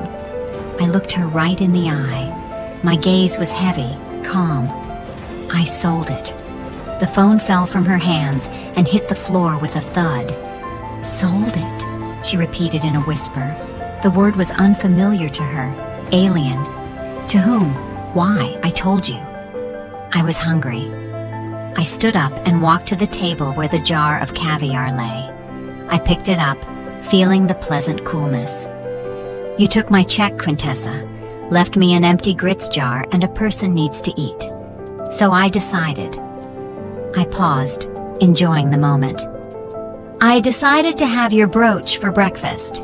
I looked her right in the eye. My gaze was heavy, calm. I sold it. The phone fell from her hands and hit the floor with a thud. Sold it, she repeated in a whisper. The word was unfamiliar to her, alien. To whom? Why? I told you. I was hungry. I stood up and walked to the table where the jar of caviar lay. I picked it up, feeling the pleasant coolness. You took my check, Quintessa, left me an empty grits jar, and a person needs to eat. So I decided. I paused, enjoying the moment. I decided to have your brooch for breakfast.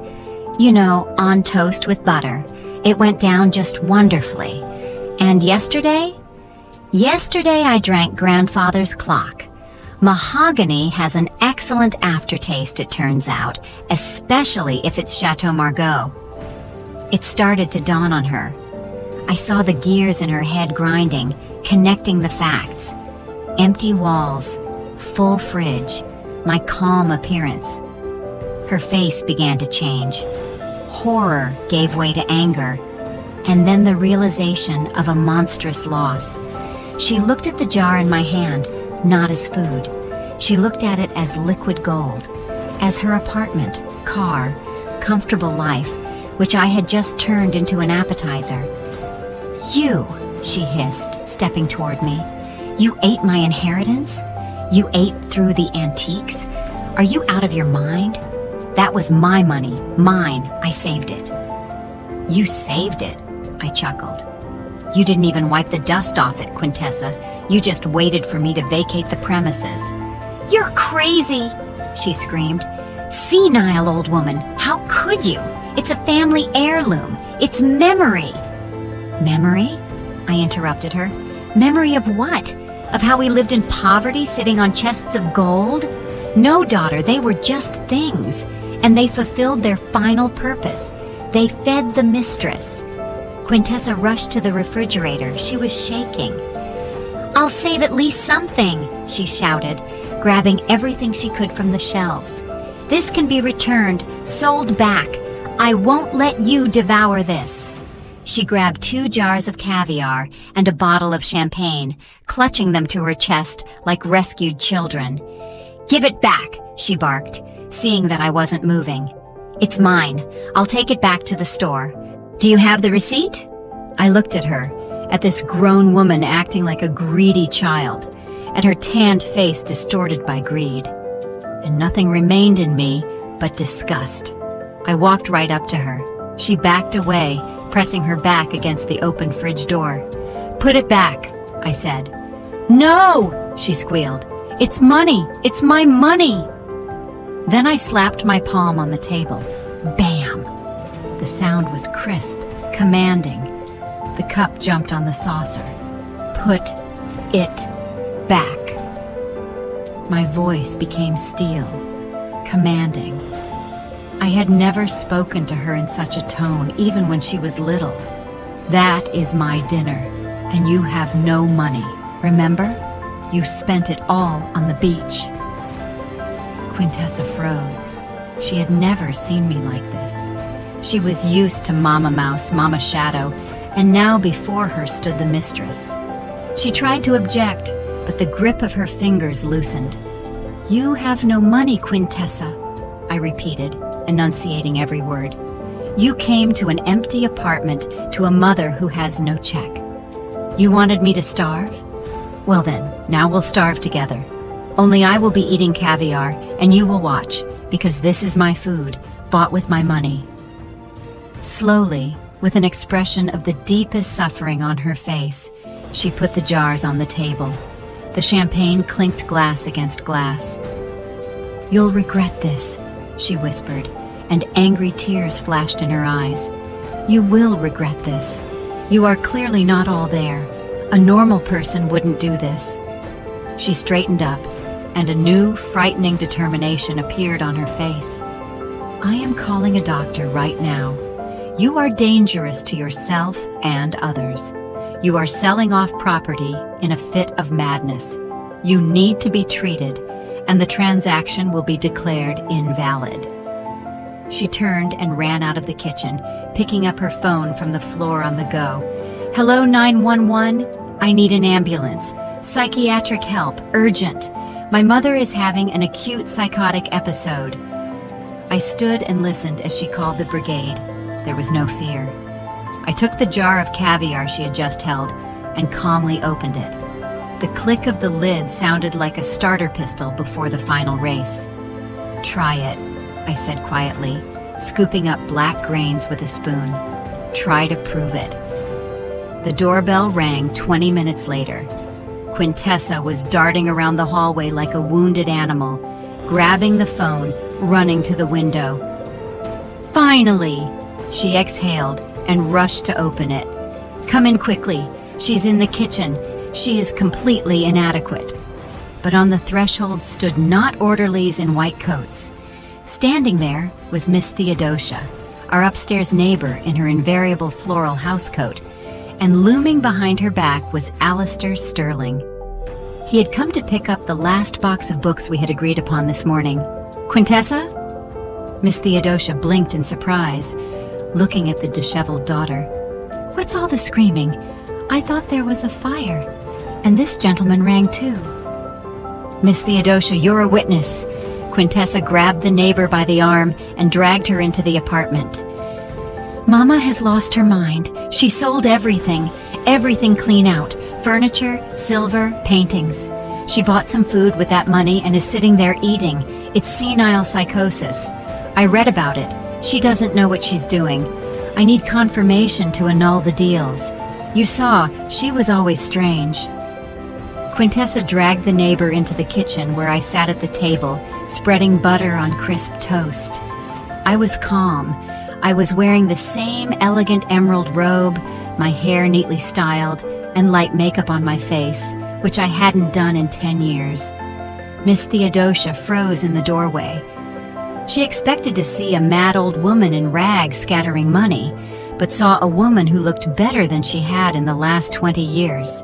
You know, on toast with butter. It went down just wonderfully. And yesterday? Yesterday I drank grandfather's clock. Mahogany has an excellent aftertaste, it turns out, especially if it's Chateau Margaux. It started to dawn on her. I saw the gears in her head grinding, connecting the facts. Empty walls, full fridge, my calm appearance. Her face began to change. Horror gave way to anger, and then the realization of a monstrous loss. She looked at the jar in my hand, not as food. She looked at it as liquid gold, as her apartment, car, comfortable life, which I had just turned into an appetizer. You, she hissed, stepping toward me. You ate my inheritance? You ate through the antiques? Are you out of your mind? That was my money, mine. I saved it. You saved it, I chuckled. You didn't even wipe the dust off it, Quintessa. You just waited for me to vacate the premises. You're crazy, she screamed. Senile old woman, how could you? It's a family heirloom. It's memory. Memory? I interrupted her. Memory of what? Of how we lived in poverty, sitting on chests of gold? No, daughter, they were just things, and they fulfilled their final purpose. They fed the mistress. Quintessa rushed to the refrigerator. She was shaking. I'll save at least something, she shouted, grabbing everything she could from the shelves. This can be returned, sold back. I won't let you devour this. She grabbed 2 jars of caviar and a bottle of champagne, clutching them to her chest like rescued children. Give it back, she barked, seeing that I wasn't moving. It's mine. I'll take it back to the store. Do you have the receipt? I looked at her, at this grown woman acting like a greedy child, at her tanned face distorted by greed. And nothing remained in me but disgust. I walked right up to her. She backed away, pressing her back against the open fridge door. Put it back, I said. No, she squealed. It's money. It's my money. Then I slapped my palm on the table. Bam! The sound was crisp, commanding. The cup jumped on the saucer. Put it back. My voice became steel, commanding. I had never spoken to her in such a tone, even when she was little. That is my dinner, and you have no money, remember? You spent it all on the beach." Quintessa froze. She had never seen me like this. She was used to Mama Mouse, Mama Shadow, and now before her stood the mistress. She tried to object, but the grip of her fingers loosened. "You have no money, Quintessa," I repeated, enunciating every word. "You came to an empty apartment to a mother who has no check. You wanted me to starve? Well then, now we'll starve together. Only I will be eating caviar, and you will watch, because this is my food, bought with my money." Slowly, with an expression of the deepest suffering on her face, she put the jars on the table. The champagne clinked glass against glass. "You'll regret this," she whispered, and angry tears flashed in her eyes. "You will regret this. You are clearly not all there. A normal person wouldn't do this." She straightened up, and a new, frightening determination appeared on her face. "I am calling a doctor right now. You are dangerous to yourself and others. You are selling off property in a fit of madness. You need to be treated, and the transaction will be declared invalid." She turned and ran out of the kitchen, picking up her phone from the floor on the go. "Hello, 911? I need an ambulance. Psychiatric help, urgent. My mother is having an acute psychotic episode." I stood and listened as she called the brigade. There was no fear. I took the jar of caviar she had just held and calmly opened it. The click of the lid sounded like a starter pistol before the final race. "Try it," I said quietly, scooping up black grains with a spoon. "Try to prove it." The doorbell rang 20 minutes later. Quintessa was darting around the hallway like a wounded animal, grabbing the phone, running to the window. "Finally!" She exhaled and rushed to open it. "Come in quickly. She's in the kitchen. She is completely inadequate." But on the threshold stood not orderlies in white coats. Standing there was Miss Theodosia, our upstairs neighbor in her invariable floral housecoat, and looming behind her back was Alistair Sterling. He had come to pick up the last box of books we had agreed upon this morning. "Quintessa?" Miss Theodosia blinked in surprise, looking at the disheveled daughter. "What's all the screaming? I thought there was a fire, and this gentleman rang too." "Miss Theodosia, you're a witness." Quintessa grabbed the neighbor by the arm and dragged her into the apartment. "Mama has lost her mind. She sold everything clean out. Furniture, silver, paintings. She bought some food with that money and is sitting there eating. It's senile psychosis. I read about it. She doesn't know what she's doing. I need confirmation to annul the deals. You saw, she was always strange." Quintessa dragged the neighbor into the kitchen where I sat at the table, spreading butter on crisp toast. I was calm. I was wearing the same elegant emerald robe, my hair neatly styled, and light makeup on my face, which I hadn't done in 10 years. Miss Theodosia froze in the doorway. She expected to see a mad old woman in rags scattering money, but saw a woman who looked better than she had in the last 20 years.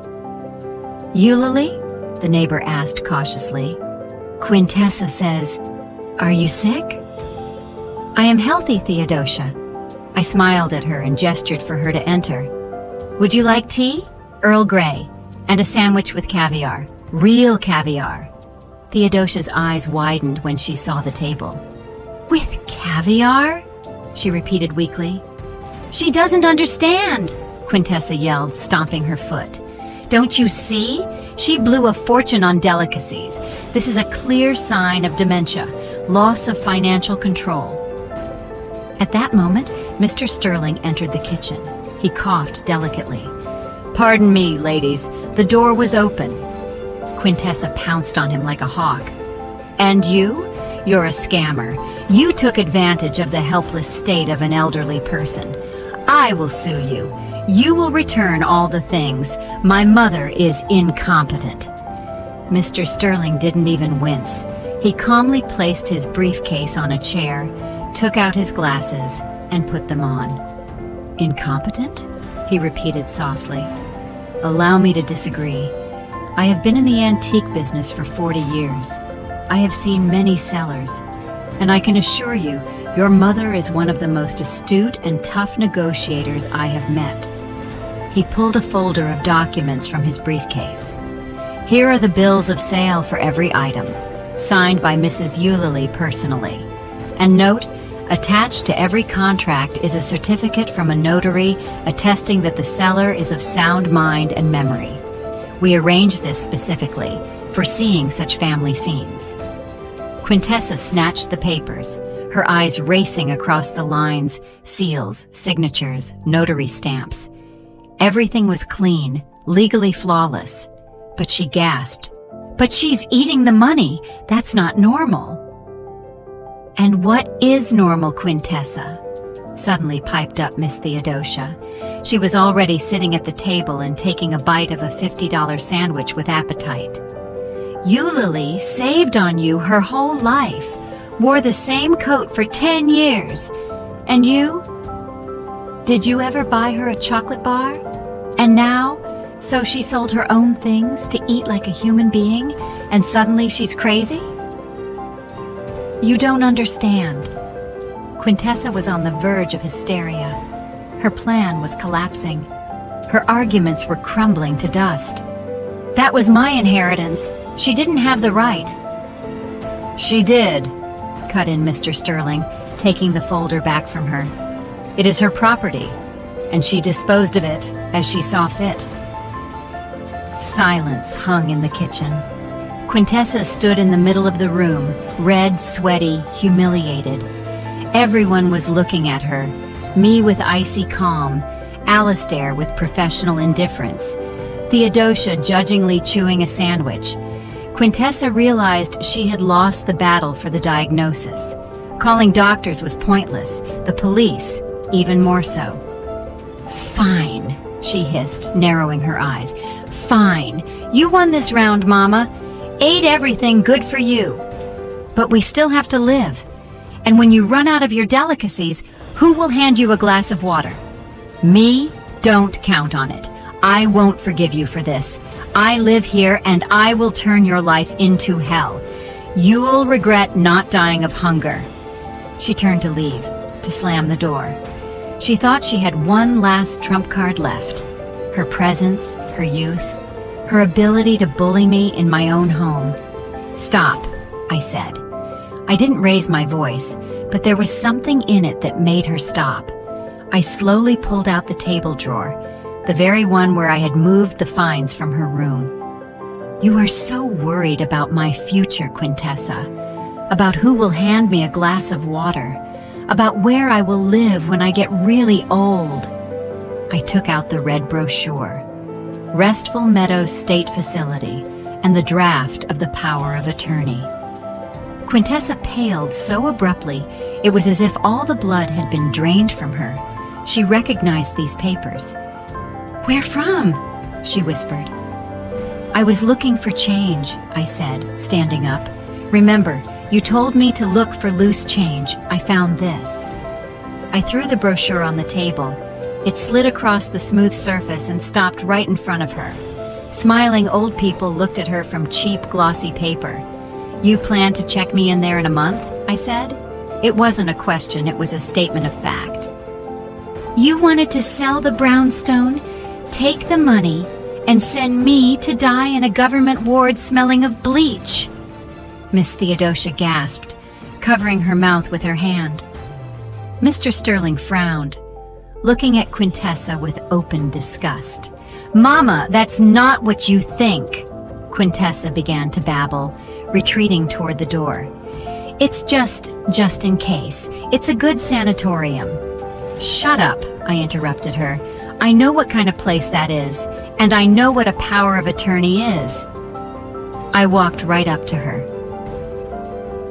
"Eulalie?" the neighbor asked cautiously. "Quintessa says, are you sick?" "I am healthy, Theodosia." I smiled at her and gestured for her to enter. "Would you like tea? Earl Grey, and a sandwich with caviar. Real caviar." Theodosia's eyes widened when she saw the table. "With caviar?" she repeated weakly. "She doesn't understand," Quintessa yelled, stomping her foot. "Don't you see? She blew a fortune on delicacies. This is a clear sign of dementia, loss of financial control." At that moment, Mr. Sterling entered the kitchen. He coughed delicately. "Pardon me, ladies, the door was open." Quintessa pounced on him like a hawk. "And you? You're a scammer. You took advantage of the helpless state of an elderly person. I will sue you. You will return all the things. My mother is incompetent." Mr. Sterling didn't even wince. He calmly placed his briefcase on a chair, took out his glasses, and put them on. "Incompetent?" he repeated softly. "Allow me to disagree. I have been in the antique business for 40 years. I have seen many sellers, and I can assure you, your mother is one of the most astute and tough negotiators I have met. He pulled a folder of documents from his briefcase. Here are the bills of sale for every item, signed by Mrs. Eulalie personally. And note, attached to every contract is a certificate from a notary attesting that the seller is of sound mind and memory. We arranged this specifically, foreseeing such family scenes. Quintessa snatched the papers, her eyes racing across the lines, seals, signatures, notary stamps. Everything was clean, legally flawless. But she gasped, "But she's eating the money. That's not normal." "And what is normal, Quintessa?" suddenly piped up Miss Theodosia. She was already sitting at the table and taking a bite of a $50 sandwich with appetite. "Eulalie saved on you her whole life, wore the same coat for 10 years. And you? Did you ever buy her a chocolate bar? And now, so she sold her own things to eat like a human being, and suddenly she's crazy? You don't understand." Quintessa was on the verge of hysteria. Her plan was collapsing. Her arguments were crumbling to dust. "That was my inheritance. She didn't have the right." "She did," cut in Mr. Sterling, taking the folder back from her. "It is her property, and she disposed of it as she saw fit." Silence hung in the kitchen. Quintessa stood in the middle of the room, red, sweaty, humiliated. Everyone was looking at her, me with icy calm, Alistair with professional indifference, Theodosia judgingly chewing a sandwich. Quintessa realized she had lost the battle for the diagnosis. Calling doctors was pointless, the police even more so. "Fine," she hissed, narrowing her eyes. "Fine. You won this round, Mama. Ate everything, good for you. But we still have to live. And when you run out of your delicacies, who will hand you a glass of water? Me? Don't count on it. I won't forgive you for this. I live here and I will turn your life into hell. You'll regret not dying of hunger." She turned to leave, to slam the door. She thought she had one last trump card left. Her presence, her youth, her ability to bully me in my own home. "Stop," I said. I didn't raise my voice, but there was something in it that made her stop. I slowly pulled out the table drawer, the very one where I had moved the finds from her room. "You are so worried about my future, Quintessa, about who will hand me a glass of water, about where I will live when I get really old." I took out the red brochure, Restful Meadows State Facility, and the draft of the power of attorney. Quintessa paled so abruptly, it was as if all the blood had been drained from her. She recognized these papers. "Where from?" she whispered. "I was looking for change," I said, standing up. "Remember, you told me to look for loose change. I found this." I threw the brochure on the table. It slid across the smooth surface and stopped right in front of her. Smiling old people looked at her from cheap, glossy paper. "You plan to check me in there in a month?" I said. It wasn't a question, it was a statement of fact. "You wanted to sell the brownstone, take the money, and send me to die in a government ward smelling of bleach," Miss Theodosia gasped, covering her mouth with her hand. Mr. Sterling frowned, looking at Quintessa with open disgust. "Mama, that's not what you think," Quintessa began to babble, retreating toward the door. "It's just in case. It's a good sanatorium." "Shut up," I interrupted her. "I know what kind of place that is, and I know what a power of attorney is." I walked right up to her.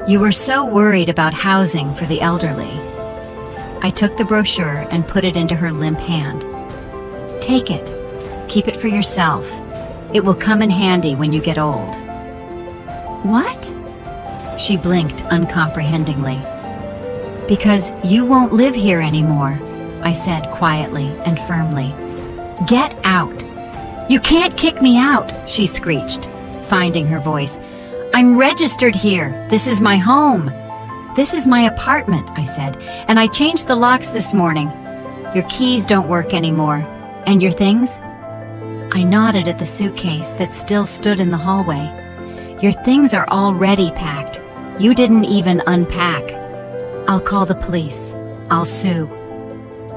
"You were so worried about housing for the elderly." I took the brochure and put it into her limp hand. "Take it. Keep it for yourself. It will come in handy when you get old." "What?" She blinked uncomprehendingly. "Because you won't live here anymore," I said quietly and firmly. "Get out. "You can't kick me out," she screeched, finding her voice. "I'm registered here. This is my home." "This is my apartment," I said, "and I changed the locks this morning. Your keys don't work anymore. And your things?" I nodded at the suitcase that still stood in the hallway. "Your things are already packed. You didn't even unpack." "I'll call the police. I'll sue."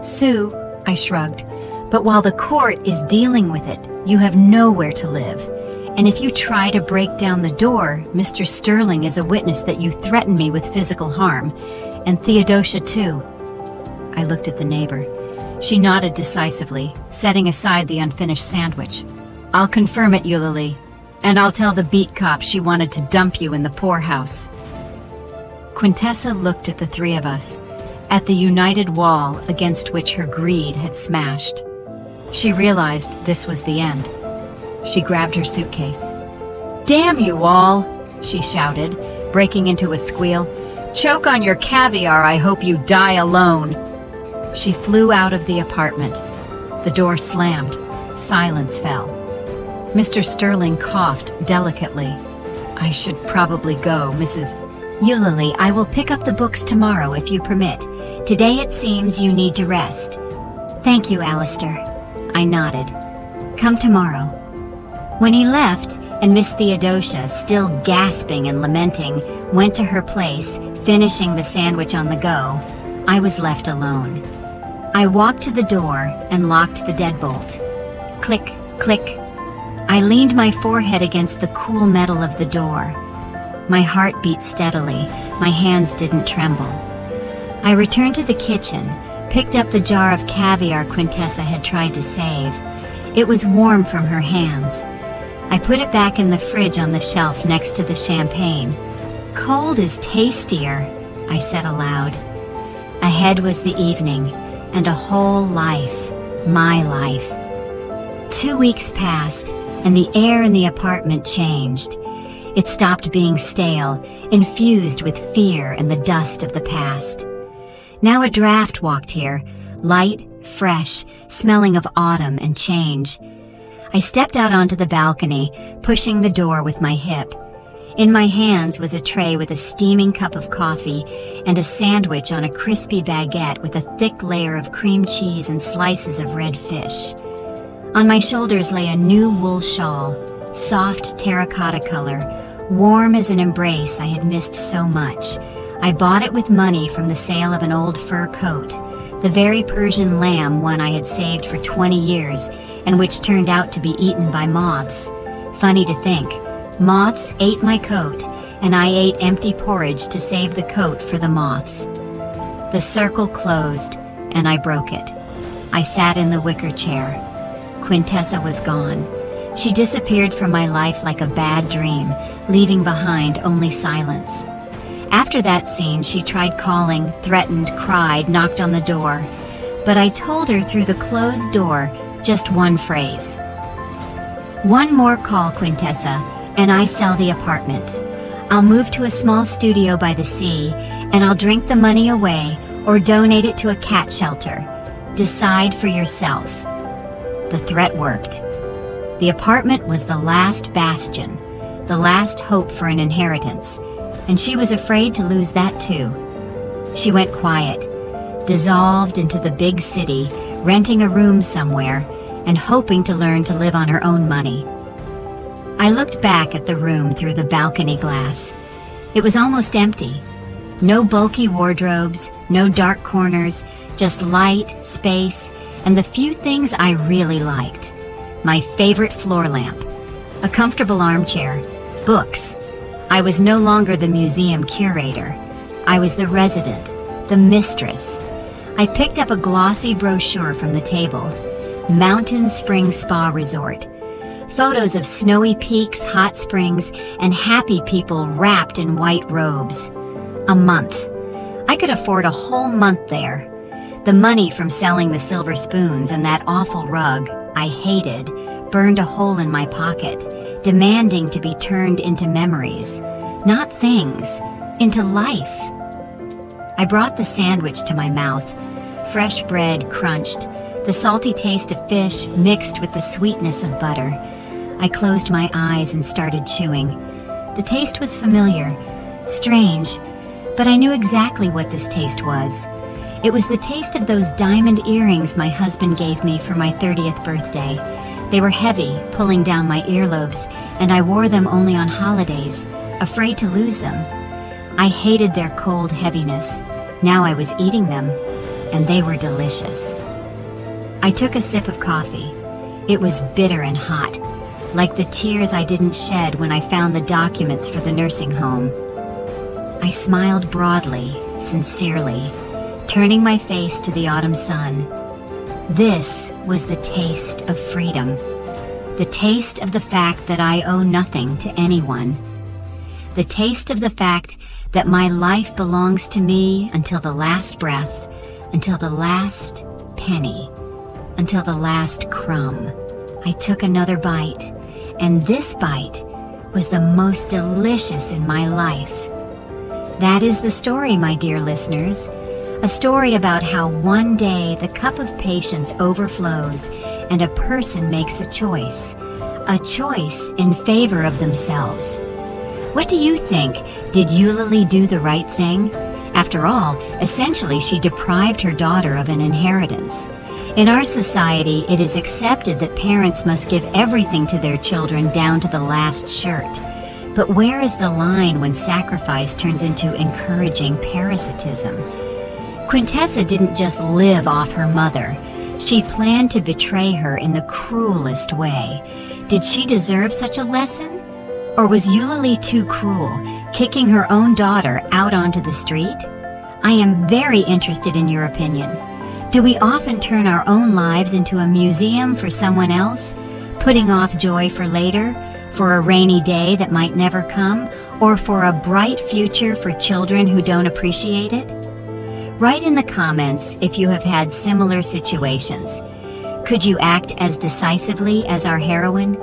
"Sue?" I shrugged. "But while the court is dealing with it, you have nowhere to live. And if you try to break down the door, Mr. Sterling is a witness that you threatened me with physical harm. And Theodosia too." I looked at the neighbor. She nodded decisively, setting aside the unfinished sandwich. "I'll confirm it, Eulalie. And I'll tell the beat cop she wanted to dump you in the poorhouse." Quintessa looked at the three of us, at the united wall against which her greed had smashed. She realized this was the end. She grabbed her suitcase. "Damn you all!" she shouted, breaking into a squeal. "Choke on your caviar, I hope you die alone." She flew out of the apartment. The door slammed. Silence fell. Mr. Sterling coughed delicately. "I should probably go, Mrs. Eulalie, I will pick up the books tomorrow if you permit. Today it seems you need to rest." "Thank you, Alistair." I nodded. "Come tomorrow." When he left, and Miss Theodosia, still gasping and lamenting, went to her place, finishing the sandwich on the go, I was left alone. I walked to the door and locked the deadbolt. Click, click. I leaned my forehead against the cool metal of the door. My heart beat steadily. My hands didn't tremble. I returned to the kitchen, picked up the jar of caviar Quintessa had tried to save. It was warm from her hands. I put it back in the fridge on the shelf next to the champagne. "Cold is tastier," I said aloud. Ahead was the evening, and a whole life, my life. 2 weeks passed, and the air in the apartment changed. It stopped being stale, infused with fear and the dust of the past. Now a draft walked here, light, fresh, smelling of autumn and change. I stepped out onto the balcony, pushing the door with my hip. In my hands was a tray with a steaming cup of coffee and a sandwich on a crispy baguette with a thick layer of cream cheese and slices of red fish. On my shoulders lay a new wool shawl, soft terracotta color, warm as an embrace I had missed so much. I bought it with money from the sale of an old fur coat, the very Persian lamb one I had saved for 20 years and which turned out to be eaten by moths. Funny to think, moths ate my coat, and I ate empty porridge to save the coat for the moths. The circle closed, and I broke it. I sat in the wicker chair. Quintessa was gone. She disappeared from my life like a bad dream, leaving behind only silence. After that scene, she tried calling, threatened, cried, knocked on the door. But I told her through the closed door just one phrase. "One more call, Quintessa, and I sell the apartment. I'll move to a small studio by the sea, and I'll drink the money away or donate it to a cat shelter. Decide for yourself." The threat worked. The apartment was the last bastion, the last hope for an inheritance, and she was afraid to lose that too. She went quiet, dissolved into the big city, renting a room somewhere, and hoping to learn to live on her own money. I looked back at the room through the balcony glass. It was almost empty. No bulky wardrobes, no dark corners, just light, space, and the few things I really liked. My favorite floor lamp, a comfortable armchair, books. I was no longer the museum curator. I was the resident, the mistress. I picked up a glossy brochure from the table. Mountain Spring Spa Resort. Photos of snowy peaks, hot springs, and happy people wrapped in white robes. A month. I could afford a whole month there. The money from selling the silver spoons and that awful rug I hated burned a hole in my pocket, demanding to be turned into memories, not things, into life. I brought the sandwich to my mouth. Fresh bread crunched, the salty taste of fish mixed with the sweetness of butter. I closed my eyes and started chewing. The taste was familiar, strange, but I knew exactly what this taste was. It was the taste of those diamond earrings my husband gave me for my 30th birthday. They were heavy, pulling down my earlobes, and I wore them only on holidays, afraid to lose them. I hated their cold heaviness. Now I was eating them, and they were delicious. I took a sip of coffee. It was bitter and hot, like the tears I didn't shed when I found the documents for the nursing home. I smiled broadly, sincerely, turning my face to the autumn sun. This was the taste of freedom, the taste of the fact that I owe nothing to anyone, the taste of the fact that my life belongs to me until the last breath, until the last penny, until the last crumb. I took another bite, and this bite was the most delicious in my life. That is the story, my dear listeners. A story about how one day the cup of patience overflows and a person makes a choice in favor of themselves. What do you think? Did Eulalie do the right thing? After all, essentially she deprived her daughter of an inheritance. In our society, it is accepted that parents must give everything to their children down to the last shirt. But where is the line when sacrifice turns into encouraging parasitism? Quintessa didn't just live off her mother. She planned to betray her in the cruelest way. Did she deserve such a lesson? Or was Eulalie too cruel, kicking her own daughter out onto the street? I am very interested in your opinion. Do we often turn our own lives into a museum for someone else, putting off joy for later, for a rainy day that might never come, or for a bright future for children who don't appreciate it? Write in the comments if you have had similar situations. Could you act as decisively as our heroine?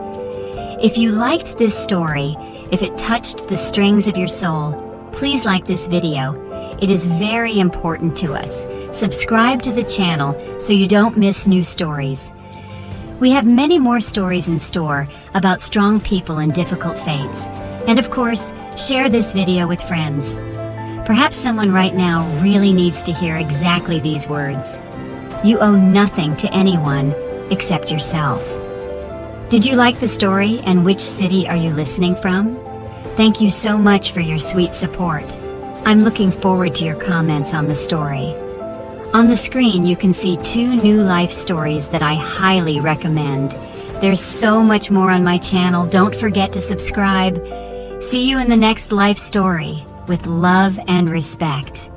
If you liked this story, if it touched the strings of your soul, please like this video. It is very important to us. Subscribe to the channel so you don't miss new stories. We have many more stories in store about strong people and difficult fates. And of course, share this video with friends. Perhaps someone right now really needs to hear exactly these words. You owe nothing to anyone except yourself. Did you like the story, and which city are you listening from? Thank you so much for your sweet support. I'm looking forward to your comments on the story. On the screen, you can see 2 new life stories that I highly recommend. There's so much more on my channel. Don't forget to subscribe. See you in the next life story. With love and respect.